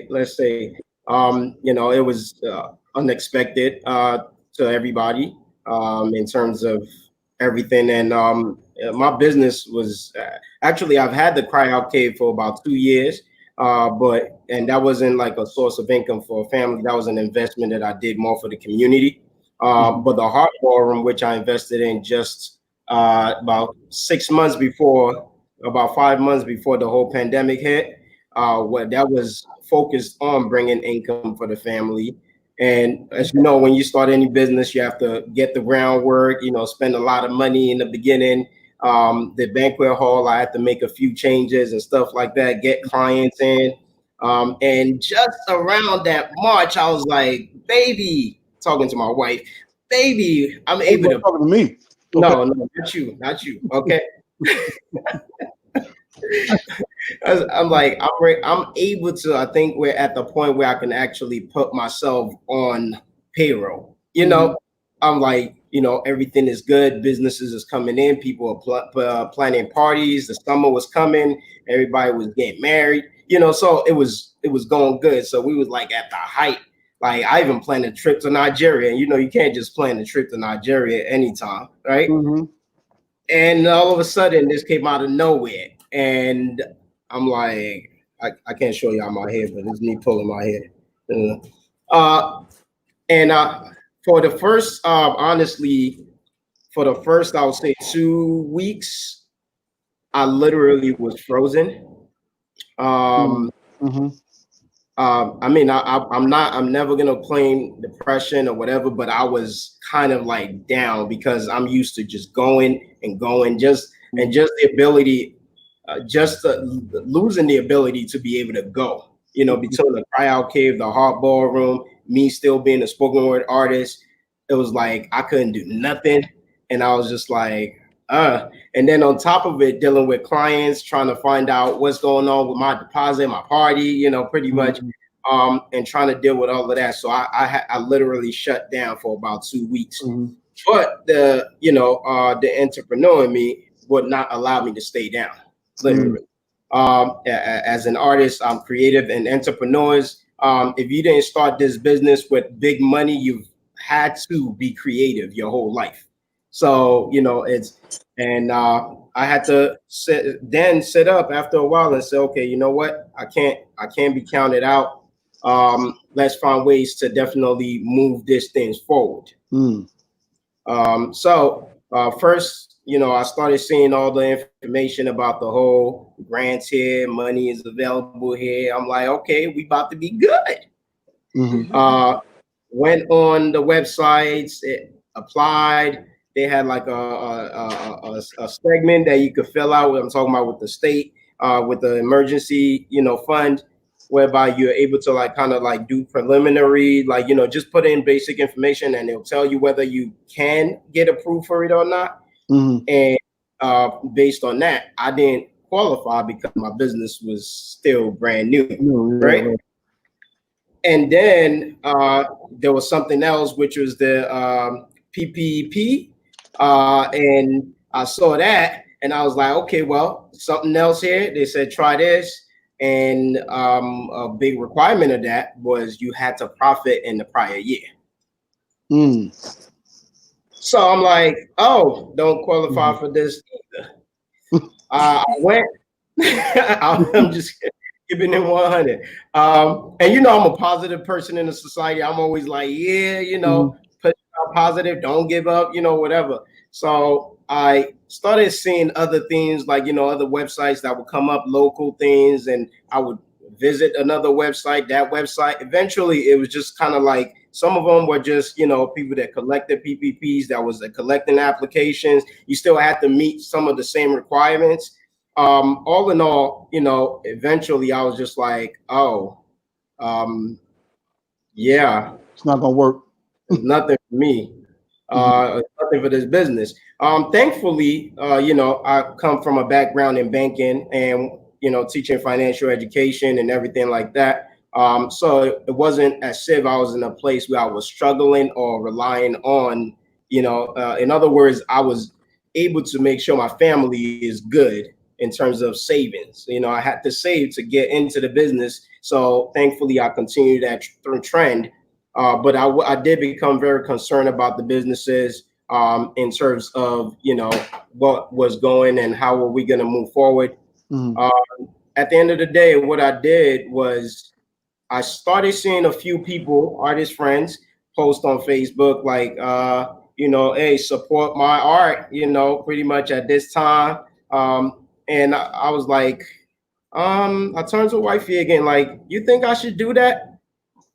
Let's say, it was unexpected to everybody in terms of everything. And my business was actually, I've had the Cryo Cave for about 2 years, and that wasn't like a source of income for a family. That was an investment that I did more for the community. But the Heart Ballroom, which I invested in just about 6 months before, about 5 months before the whole pandemic hit, that was focused on bringing income for the family. And as you know, when you start any business, you have to get the groundwork, spend a lot of money in the beginning. The banquet hall, I had to make a few changes and stuff like that, get clients in. And just around that March, I was like, baby, talking to my wife, baby, I'm able to. Talking to me. No, not you. Okay. I'm like, I'm able to, I think we're at the point where I can actually put myself on payroll. I'm like, everything is good. Businesses is coming in. People are planning parties. The summer was coming. Everybody was getting married, so it was going good. So we was like at the height. Like I even planned a trip to Nigeria, and you can't just plan a trip to Nigeria anytime, right? Mm-hmm. And all of a sudden, this came out of nowhere, and I'm like, I can't show y'all my hair, but it's me pulling my hair. And for the first, honestly, I would say 2 weeks, I literally was frozen. Mm-hmm. I'm never gonna claim depression or whatever, but I was kind of like down because I'm used to just going and going, just the ability, losing the ability to be able to go. Between the Cryo Cave, the Heart Ballroom, me still being a spoken word artist, it was like I couldn't do nothing, and I was just like, and then on top of it, dealing with clients, trying to find out what's going on with my deposit, my party, pretty much, and trying to deal with all of that. So I literally shut down for about 2 weeks. Mm-hmm. But the entrepreneur in me would not allow me to stay down, literally. As an artist, I'm creative and entrepreneurs. If you didn't start this business with big money, you've had to be creative your whole life. So, I had to sit up after a while and say, okay, you know what? I can't be counted out. Let's find ways to definitely move these things forward. First, I started seeing all the information about the whole grants here, money is available here. I'm like, okay, we about to be good. Mm-hmm. Went on the websites, applied. They had like a segment that you could fill out. I'm talking about with the state, with the emergency, fund, whereby you're able to like kind of like do preliminary, like, just put in basic information and it'll tell you whether you can get approved for it or not. Mm-hmm. And based on that, I didn't qualify because my business was still brand new, right? And then there was something else, which was the PPP. And I saw that and I was like, okay, well, something else here. They said, try this. And a big requirement of that was you had to profit in the prior year. So I'm like, oh, don't qualify for this either. I went, I'm just kidding. keeping it 100. And you know, I'm a positive person in the society. I'm always like, yeah, you know, put out positive, don't give up, you know, whatever. So I started seeing other things like, you know, other websites that would come up, local things, and I would visit another website, that website. Eventually, it was just kind of like some of them were just, you know, people that collected PPPs, that was collecting applications. You still had to meet some of the same requirements. All in all, you know, eventually I was just like, oh, yeah, It's not gonna work. it's nothing for me. It's nothing for this business. Thankfully, you know, I come from a background in banking and, you know, teaching financial education and everything like that. So it wasn't as if I was in a place where I was struggling or relying on, you know, in other words, I was able to make sure my family is good in terms of savings. You know, I had to save to get into the business. So thankfully, I continued that trend. But I did become very concerned about the businesses in terms of, you know, what was going and how were we going to move forward. At the end of the day, what I did was I started seeing a few people, artist friends, post on Facebook like, you know, hey, support my art, you know, pretty much at this time. And I was like, I turned to wifey again, like, you think I should do that?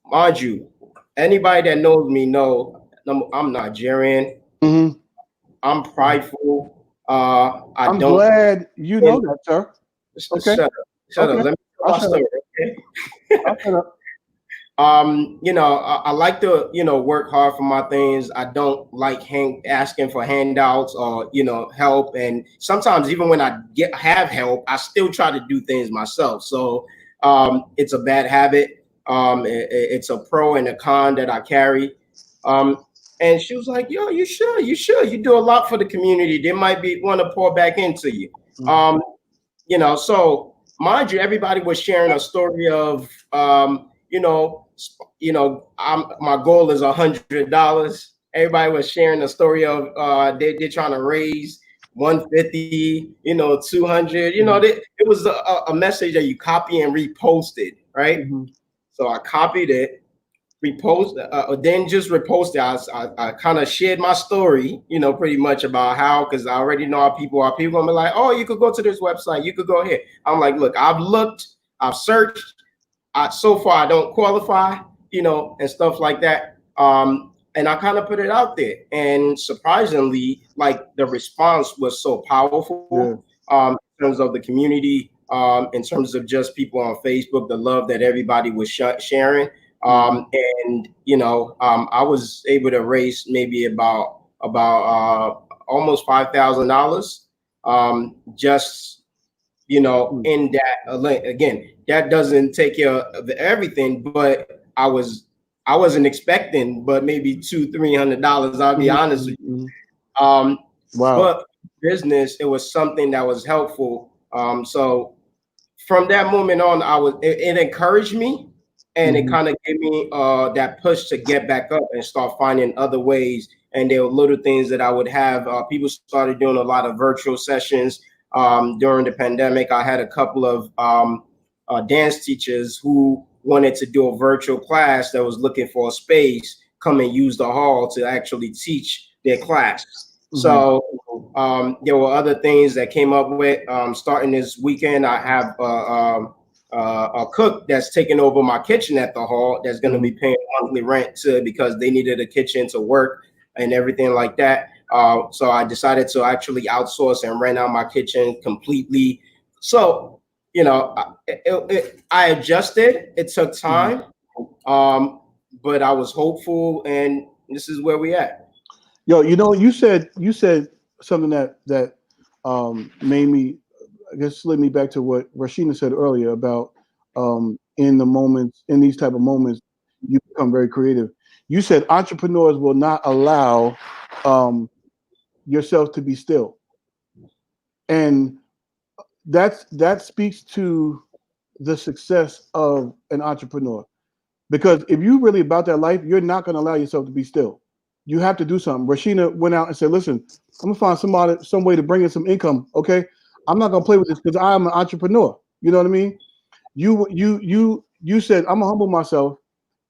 Mind you, anybody that knows me know I'm Nigerian. I'm prideful. I'm glad you know that, sir. Okay. Shut up. Let me tell my story. Okay. You know, I like to, you know, work hard for my things. I don't like asking for handouts or, you know, help. And sometimes even when I have help, I still try to do things myself. So it's a bad habit. It's a pro and a con that I carry. And she was like, yo, you should. You do a lot for the community. They might want to pour back into you. You know, so mind you, everybody was sharing a story of, you know, my goal is $100. Everybody was sharing a story of they're trying to raise 150, you know, 200. You know, it was a message that you copy and reposted, right? So I copied it, then just reposted. I kind of shared my story, you know, pretty much about how, because I already know how people are. People gonna be like, oh, you could go to this website, you could go here. I'm like, look, I've looked, I've searched. So far, I don't qualify, you know, and stuff like that. And I kind of put it out there, and surprisingly, like the response was so powerful in terms of the community, in terms of just people on Facebook, the love that everybody was sharing. And you know, I was able to raise maybe about almost $5,000, just, you know, in that. Again, that doesn't take care of everything, but I wasn't expecting, but maybe $200-300. I'll be honest with you. Wow. But business, it was something that was helpful. So from that moment on, it encouraged me. And it kind of gave me that push to get back up and start finding other ways. And there were little things that I would have. People started doing a lot of virtual sessions during the pandemic. I had a couple of dance teachers who wanted to do a virtual class that was looking for a space, come and use the hall to actually teach their class. So there were other things that came up with. Starting this weekend, I have a cook that's taking over my kitchen at the hall that's going to be paying monthly rent because they needed a kitchen to work and everything like that. So I decided to actually outsource and rent out my kitchen completely. So, you know, I adjusted. It took time, but I was hopeful, and this is where we at. Yo, you know, you said something that made me, I guess, led me back to what Rashina said earlier about in these type of moments, you become very creative. You said entrepreneurs will not allow yourself to be still, and that speaks to the success of an entrepreneur. Because if you're really about that life, you're not going to allow yourself to be still. You have to do something. Rashina went out and said, listen, I'm going to find some way to bring in some income. Okay. I'm not going to play with this because I'm an entrepreneur. You know what I mean? you said I'm gonna humble myself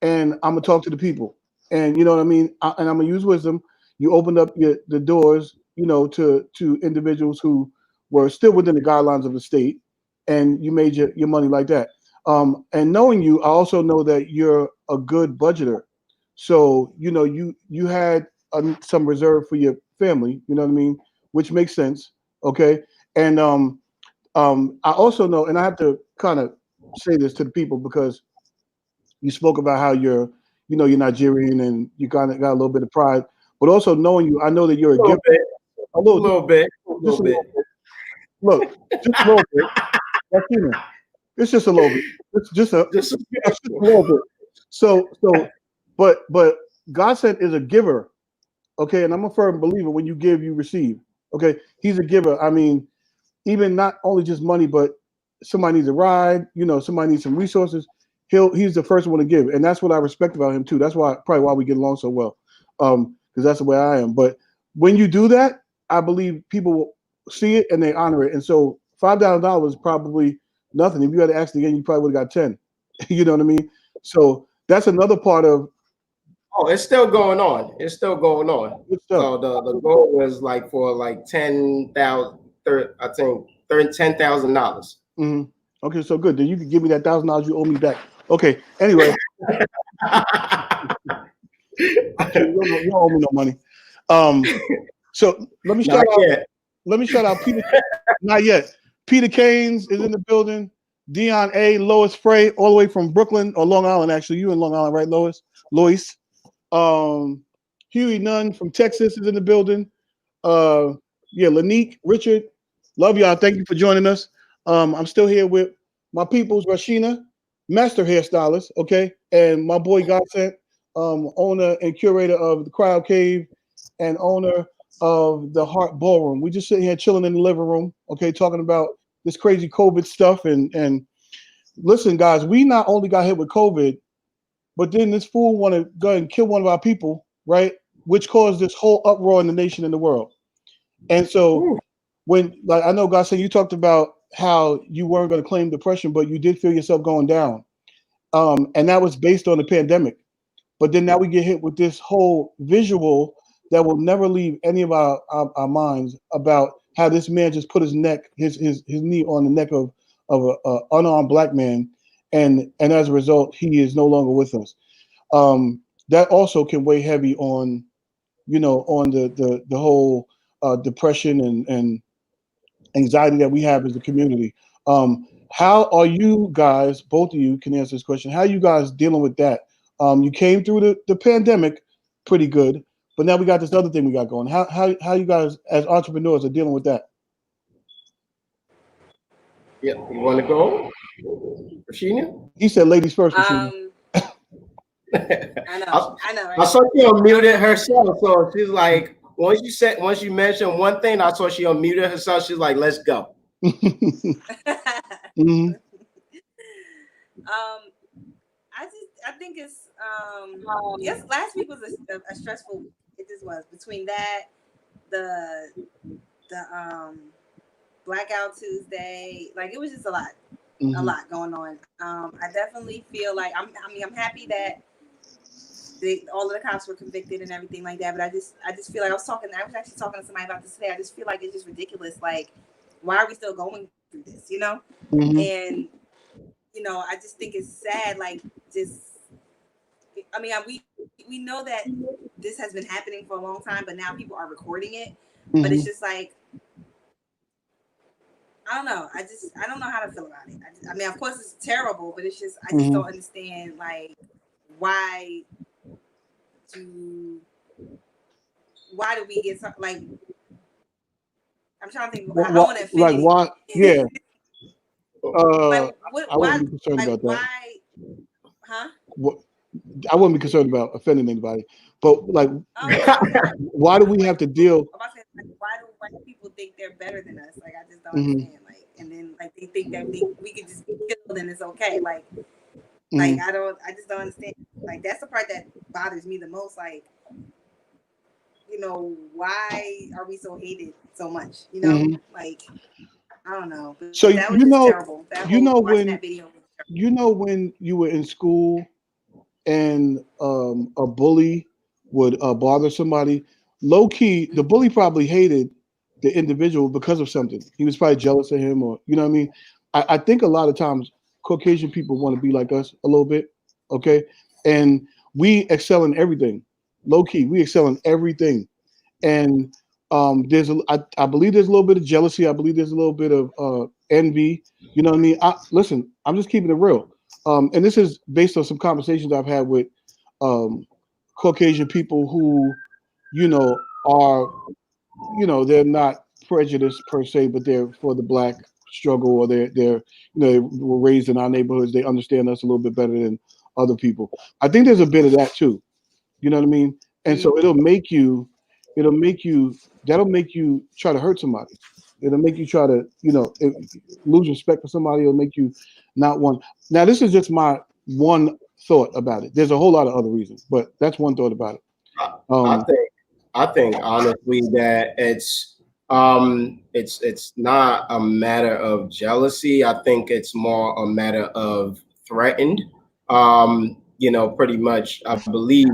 and I'm gonna talk to the people, and you know what I mean, and I'm gonna use wisdom. You opened up the doors, to individuals who were still within the guidelines of the state, and you made your money like that. And knowing you, I also know that you're a good budgeter. So you had some reserve for your family. You know what I mean, which makes sense. Okay, and I also know, and I have to kind of say this to the people because you spoke about how you're Nigerian and you kind of got a little bit of pride, but also knowing you, I know that you're a giver. A little bit. Just a little bit. Look, just a little bit. That's it's just a little bit. It's just Just a little bit. So, but God said is a giver. Okay, and I'm a firm believer. When you give, you receive. Okay, He's a giver. I mean, even not only just money, but somebody needs a ride. Somebody needs some resources. He's the first one to give, and that's what I respect about him too. That's probably why we get along so well, because that's the way I am. But when you do that, I believe people will see it and they honor it. And so $5,000 is probably nothing. If you had to ask again, you probably would have got 10. You know what I mean? So that's another part of. Oh, it's still going on. It's still going on. So the goal was like for like 10,000. I think $10,000. Mm-hmm. Okay, so good. Then you can give me that $1,000 you owe me back. Okay. Anyway, you don't owe me no money. So let me shout out. Let me shout out Peter. Not yet. Peter Keynes is in the building. Dion A. Lois Frey, all the way from Brooklyn or Long Island. Actually, you in Long Island, right, Lois? Huey Nunn from Texas is in the building. Lanique, Richard, love y'all. Thank you for joining us. I'm still here with my people's Rashina, master hairstylist, okay, and my boy Godsent, owner and curator of the Crowd Cave and owner of the Heart Ballroom. We just sitting here chilling in the living room, okay, talking about this crazy COVID stuff. And listen, guys, we not only got hit with COVID, but then this fool want to go and kill one of our people, right? Which caused this whole uproar in the nation and the world. And so I know God said you talked about how you weren't going to claim depression, but you did feel yourself going down. And that was based on the pandemic. But then now we get hit with this whole visual that will never leave any of our minds about how this man just put his knee on the neck of an unarmed black man. And as a result, he is no longer with us. That also can weigh heavy on the whole depression and anxiety that we have as a community. How are you guys, both of you can answer this question, how are you guys dealing with that? You came through the pandemic pretty good, but now we got this other thing we got going. How you guys as entrepreneurs are dealing with that? Yeah, you want to go, Rashina? He said, "Ladies first." Rashina. I know. Right? I saw she unmuted herself, so she's like, once you mentioned one thing, I saw she unmuted herself. She's like, "Let's go." Mm-hmm. I think it's yes. Last week was a stressful. It just was between that the Blackout Tuesday. Like it was just a lot. Mm-hmm. A lot going on. I definitely feel like I'm happy that all of the cops were convicted and everything like that. But I just feel like I was actually talking to somebody about this today. I just feel like it's just ridiculous. Like, why are we still going through this? Mm-hmm. And I just think it's sad. Like, we know that this has been happening for a long time, but now people are recording it. Mm-hmm. But it's just like, I don't know. I don't know how to feel about it. I mean, of course, it's terrible, but it's just I just don't understand like why do we get something like? I'm trying to think. I want to like why? Yeah. Like, I wouldn't be concerned about that. Why? Huh? I wouldn't be concerned about offending anybody, but like, why do we have to deal? Why do white people think they're better than us? Like, I just don't understand. Like, and then like they think that we could just be killed and it's okay. Like I just don't understand. Like, that's the part that bothers me the most. Like, why are we so hated so much? Like, I don't know. But so that was just terrible. When that video was you know when you were in school and a bully would bother somebody, low key, the bully probably hated the individual because of something. He was probably jealous of him, or you know what I mean. I think a lot of times Caucasian people want to be like us a little bit, okay, and we excel in everything. Low key, we excel in everything, and I believe there's a little bit of jealousy. I believe there's a little bit of envy. You know what I mean? Listen, I'm just keeping it real. And this is based on some conversations I've had with Caucasian people who, you know, are, you know, they're not prejudiced per se, but they're for the black struggle, or they're, you know, they were raised in our neighborhoods. They understand us a little bit better than other people. I think there's a bit of that too. You know what I mean? And so it'll make you, that'll make you try to hurt somebody. It'll make you try to, you know, lose respect for somebody. It'll make you not want. Now, this is just my one thought about it. There's a whole lot of other reasons, but that's one thought about it. I think honestly that it's not a matter of jealousy. I think it's more a matter of threatened. You know, pretty much. I believe,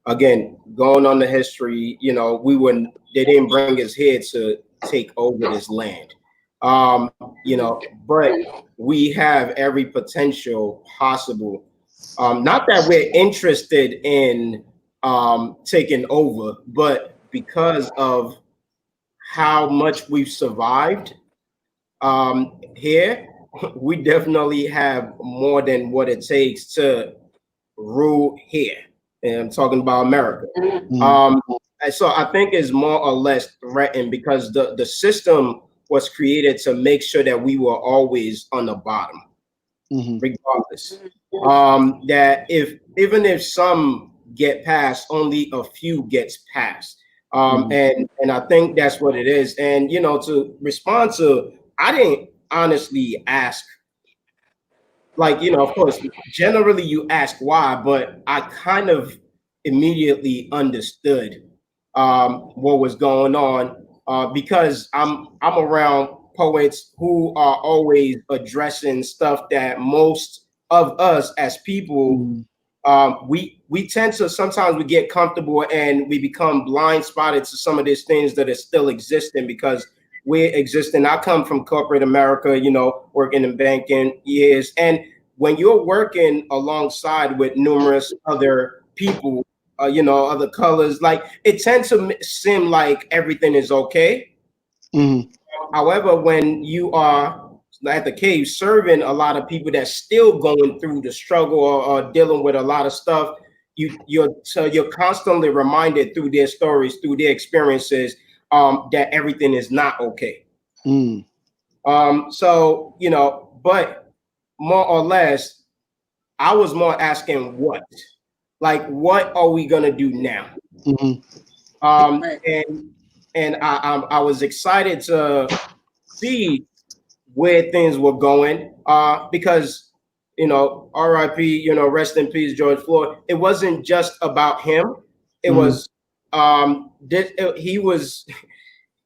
again, going on the history, you know, they didn't bring us here to take over this land. You know, but we have every potential possible. Not that we're interested in taking over, but because of how much we've survived here, we definitely have more than what it takes to rule here. And I'm talking about America. And so I think it's more or less threatened because the system was created to make sure that we were always on the bottom, regardless. That even if some get past, only a few gets past. And I think that's what it is. And, you know, to respond to, I didn't honestly ask, like, you know, of course, generally you ask why, but I kind of immediately understood what was going on because I'm around poets who are always addressing stuff that most of us as people we tend to sometimes we get comfortable and we become blind spotted to some of these things that are still existing because we're existing. I come from corporate America, you know, working in banking years, and when you're working alongside with numerous other people, you know, other colors, like it tends to seem like everything is okay. However, when you are at the cave serving a lot of people that's still going through the struggle or dealing with a lot of stuff, you're constantly reminded through their stories, through their experiences, that everything is not okay. So, you know, but more or less, I was more asking what are we gonna do now? And I was excited to see where things were going, because, you know, RIP, you know, rest in peace, George Floyd. It wasn't just about him. It was,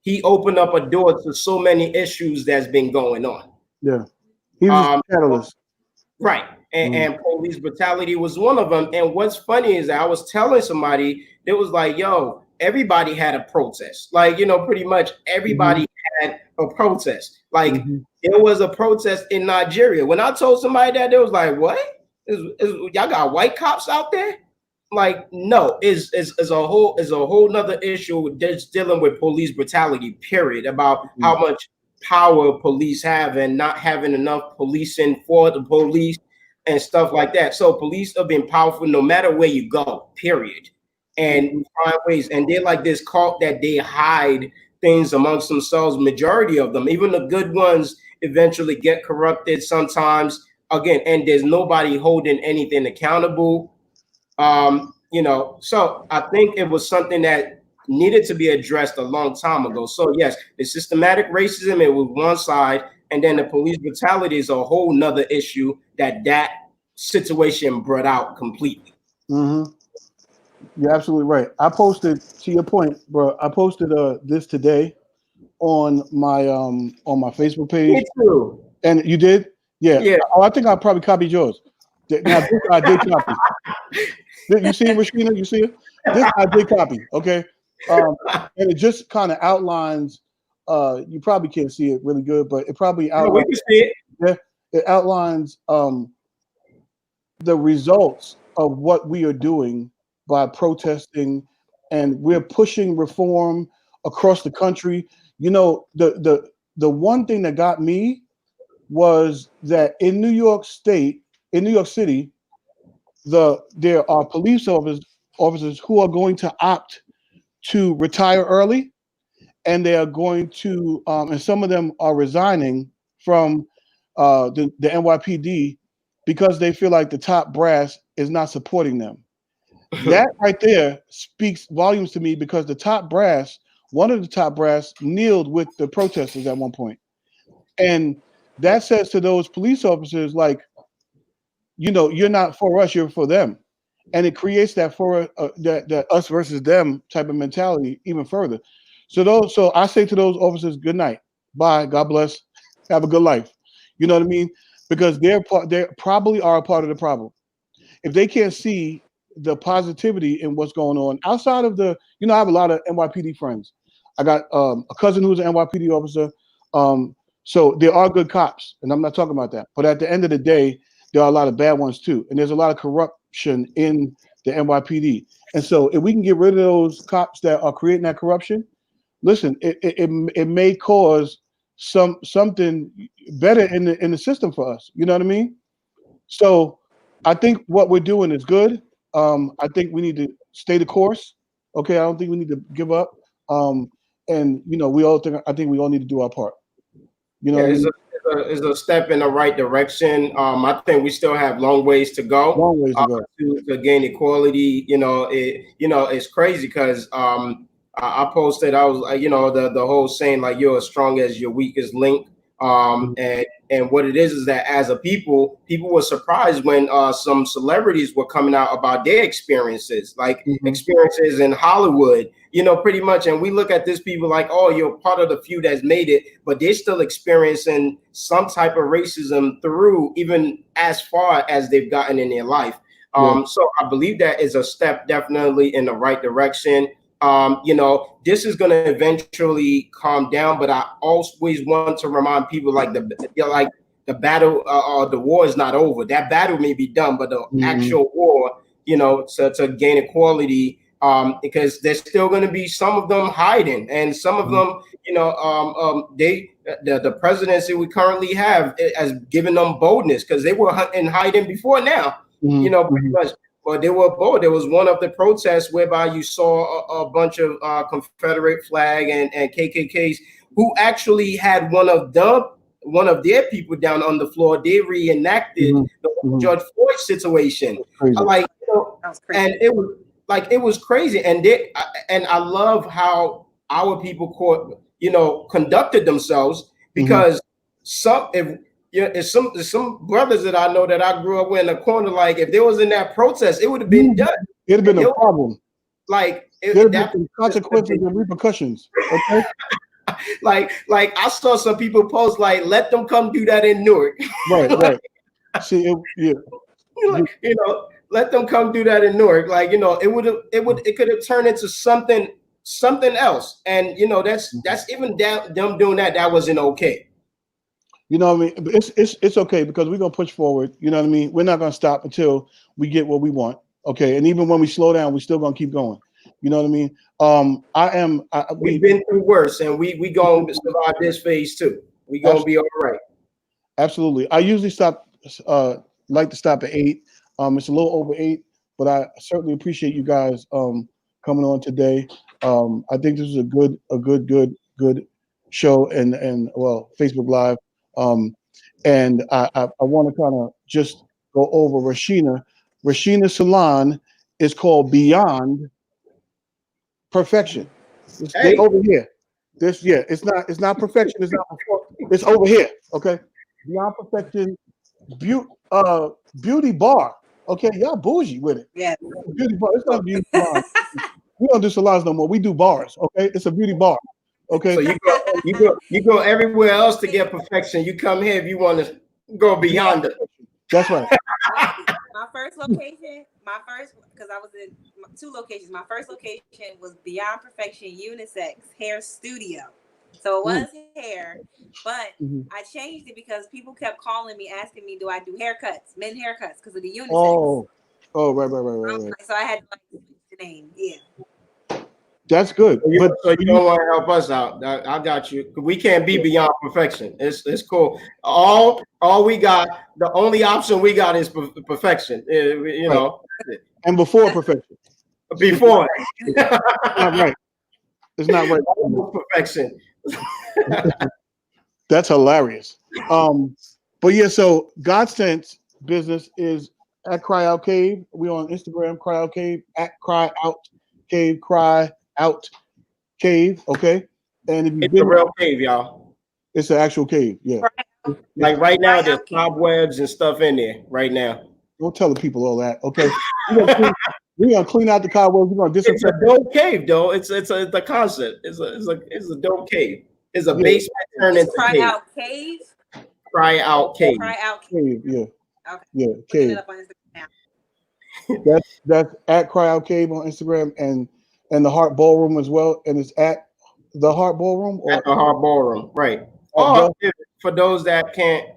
he opened up a door to so many issues that's been going on. Yeah, he was a catalyst. Right, and police brutality was one of them. And what's funny is that I was telling somebody, it was like, yo, everybody had a protest. Like, you know, pretty much everybody had a protest. Like, there was a protest in Nigeria. When I told somebody that, they was like, what? Y'all got white cops out there? Like, no, is a whole nother issue that's dealing with police brutality, period, about how much power police have and not having enough policing for the police and stuff like that. So police have been powerful no matter where you go, period. And we find ways, and they're like this cult that they hide things amongst themselves. Majority of them, even the good ones, eventually get corrupted sometimes. Again, and there's nobody holding anything accountable. You know, so I think it was something that needed to be addressed a long time ago. So yes, the systematic racism, it was one side, and then the police brutality is a whole nother issue that situation brought out completely. You're absolutely right. I posted, to your point, bro, I posted this today on my Facebook page. Me too. And you did? Yeah. Yeah. Oh, I think I probably copied yours. Now this I did copy. You see it, Rashina? You see it? This I did copy. Okay. And it just kind of outlines. You probably can't see it really good, but it probably No, we outlines. can see it. Yeah, it outlines the results of what we are doing by protesting, and we're pushing reform across the country. You know, the one thing that got me was that in New York State, in New York City, there are police officers who are going to opt to retire early, and they are going to, and some of them are resigning from the NYPD because they feel like the top brass is not supporting them. That right there speaks volumes to me because the top brass, one of the top brass, kneeled with the protesters at one point, and that says to those police officers, like, you know, you're not for us, you're for them, and it creates that that us versus them type of mentality even further. So I say to those officers, good night, bye, God bless, have a good life. You know what I mean? Because they probably are a part of the problem. If they can't see the positivity in what's going on outside of the, you know, I have a lot of NYPD friends. I got a cousin who's an NYPD officer. So there are good cops, and I'm not talking about that. But at the end of the day, there are a lot of bad ones too, and there's a lot of corruption in the NYPD. And so if we can get rid of those cops that are creating that corruption, listen, it may cause something better in the system for us. You know what I mean? So I think what we're doing is good. I think we need to stay the course. Okay, I don't think we need to give up. And you know, I think we all need to do our part. You know Yeah, what I mean? it's a step in the right direction. I think we still have long ways to go. Long ways to go. To gain equality. You know, it's crazy because I posted, I was, the whole saying, like, you're as strong as your weakest link. And what it is that as a people were surprised when some celebrities were coming out about their experiences, like experiences in Hollywood, you know, pretty much. And we look at this people like, oh, you're part of the few that's made it, but they're still experiencing some type of racism through even as far as they've gotten in their life. So I believe that is a step definitely in the right direction. You know, this is going to eventually calm down, but I always want to remind people like the battle or the war is not over. That battle may be done, but the actual war, you know, to gain equality, because there's still going to be some of them hiding, and some of them, you know, the presidency we currently have has given them boldness because they were in hiding before now, you know, pretty much. But they were bold. There was one of the protests whereby you saw a bunch of Confederate flag and KKKs who actually had one of their people down on the floor. They reenacted the George Floyd situation. Like, you know, and it was crazy. And I love how our people conducted themselves, because it's some brothers that I know that I grew up with in the corner. Like, if they was in that protest, it would have been done. It'd have been a problem. Like, there'd have been consequences and repercussions. Okay. like I saw some people post like, let them come do that in Newark. Right. See, like, you know, let them come do that in Newark. Like, you know, it could have turned into something else. And you know, that's even them doing that wasn't okay. You know what I mean? It's okay because we're gonna push forward. You know what I mean? We're not gonna stop until we get what we want. Okay, and even when we slow down, we're still gonna keep going. You know what I mean? We've been through worse, and we gonna survive this phase too. We gonna be all right. Absolutely. I usually like to stop at 8. It's a little over 8, but I certainly appreciate you guys coming on today. I think this is a good show and well, Facebook Live. And I want to kind of just go over Rasheena Salon is called Beyond Perfection. It's over here. It's not perfection. It's over here. Okay. Beyond Perfection beauty bar. Okay, y'all bougie with it. Yeah. Beauty bar. It's not a beauty salon. We don't do salons no more. We do bars. Okay, it's a beauty bar. Okay. So you go everywhere else to get perfection. You come here if you want to Go beyond it. That's right. My first location, because I was in 2 locations. My first location was Beyond Perfection Unisex Hair Studio. So it was hair, but I changed it because people kept calling me, asking me, do I do haircuts, men haircuts, because of the unisex. Right. So I had to switch the name. Yeah. That's good. So you don't want to help us out. I got you. We can't be beyond perfection. It's cool. All we got, the only option we got is perfection. You know. And before perfection. Before. It's not right. It's not right. Perfection. That's hilarious. But yeah, so Godsend's business is at Cry Out Cave. We on Instagram, Cry Out Cave, at Cry Out Cave, Cry Out Cave. Okay. And if it's a real cave, y'all. It's an actual cave, yeah. Like right now, there's cobwebs and stuff in there right now. Don't tell the people all that, okay? We're gonna clean out the cobwebs. We're gonna disinfect. It's a dope cave, though. It's the concept. It's a dope cave. It's a basement turned into Cry cave. Out Cave. Cry Out Cave. Cry Out Cave. Yeah. Okay. Yeah. Cave. It up on Instagram. That's at Cry Out Cave on Instagram and the Heart Ballroom as well. And it's at the Heart Ballroom or at the Heart Ballroom, right? Or for those that can't,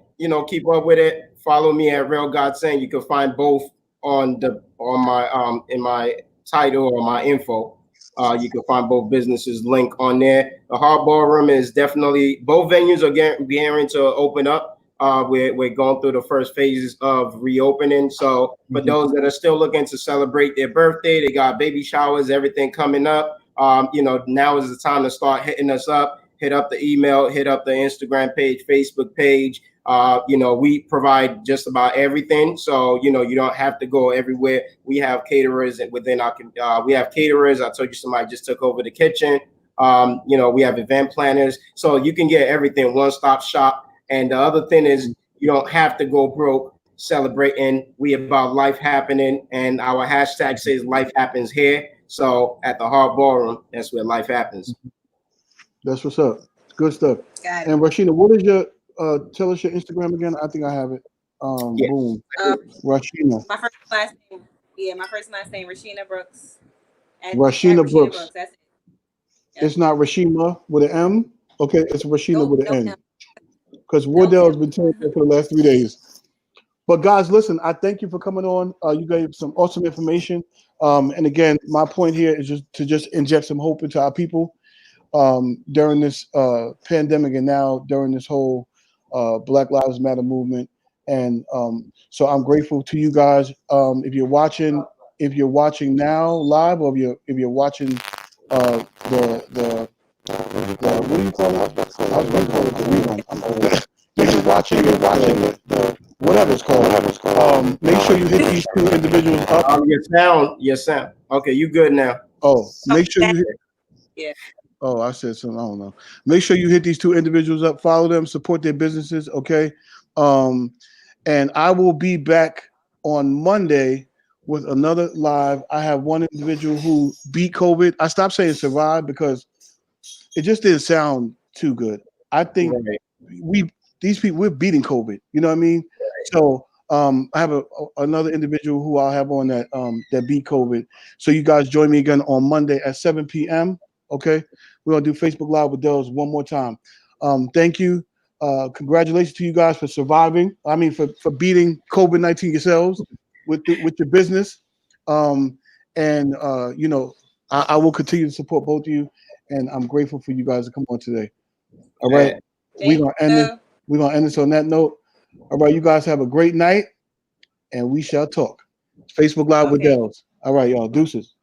keep up with it, follow me at Real Godsend. You can find both on my in my title or my info. You can find both businesses link on there. The Heart Ballroom is definitely, both venues are getting to open up. We're going through the first phases of reopening. So for those that are still looking to celebrate their birthday, they got baby showers, everything coming up. Now is the time to start hitting us up. Hit up the email, hit up the Instagram page, Facebook page. We provide just about everything. So, you don't have to go everywhere. We have caterers within we have caterers. I told you somebody just took over the kitchen. We have event planners. So you can get everything, one-stop shop. And the other thing is you don't have to go broke celebrating. We about life happening. And our hashtag says life happens here. So at the Heart Ballroom, that's where life happens. That's what's up. Good stuff. And Rashina, what is your tell us your Instagram again? I think I have it. Boom. Rashina. My first last name. Yeah, my first last name, Rashina Brooks. Rashina Brooks. That's it. Yep. It's not Rashima with an M. Okay, it's Rashina with an N. Because No, Wardell has been telling me for the last 3 days. But guys, listen, I thank you for coming on. You gave some awesome information. And again, my point here is just to inject some hope into our people during this pandemic and now during this whole Black Lives Matter movement. And so I'm grateful to you guys. If you're watching now live, or if you're watching the what do you call it? I was going to call it the rerun. If you're watching the whatever it's called. Make sure you hit these 2 individuals up. Your sound. Okay, you good now? Oh, make sure you hit. Yeah. Oh, I said something. I don't know. Make sure you hit these 2 individuals up. Follow them. Support their businesses. Okay. And I will be back on Monday with another live. I have one individual who beat COVID. I stopped saying survive because it just didn't sound too good. I think these people, we're beating COVID. You know what I mean? So I have another individual who I'll have on that beat COVID. So you guys join me again on Monday at 7 p.m. Okay, we're gonna do Facebook Live with Dellz one more time. Thank you. Congratulations to you guys for surviving. I mean, for beating COVID-19 yourselves with your business. I will continue to support both of you, and I'm grateful for you guys to come on today. All right, we're gonna end it. We're gonna end this on that note. All right, you guys have a great night, and we shall talk. Facebook Live with Dellz. All right, y'all. Deuces.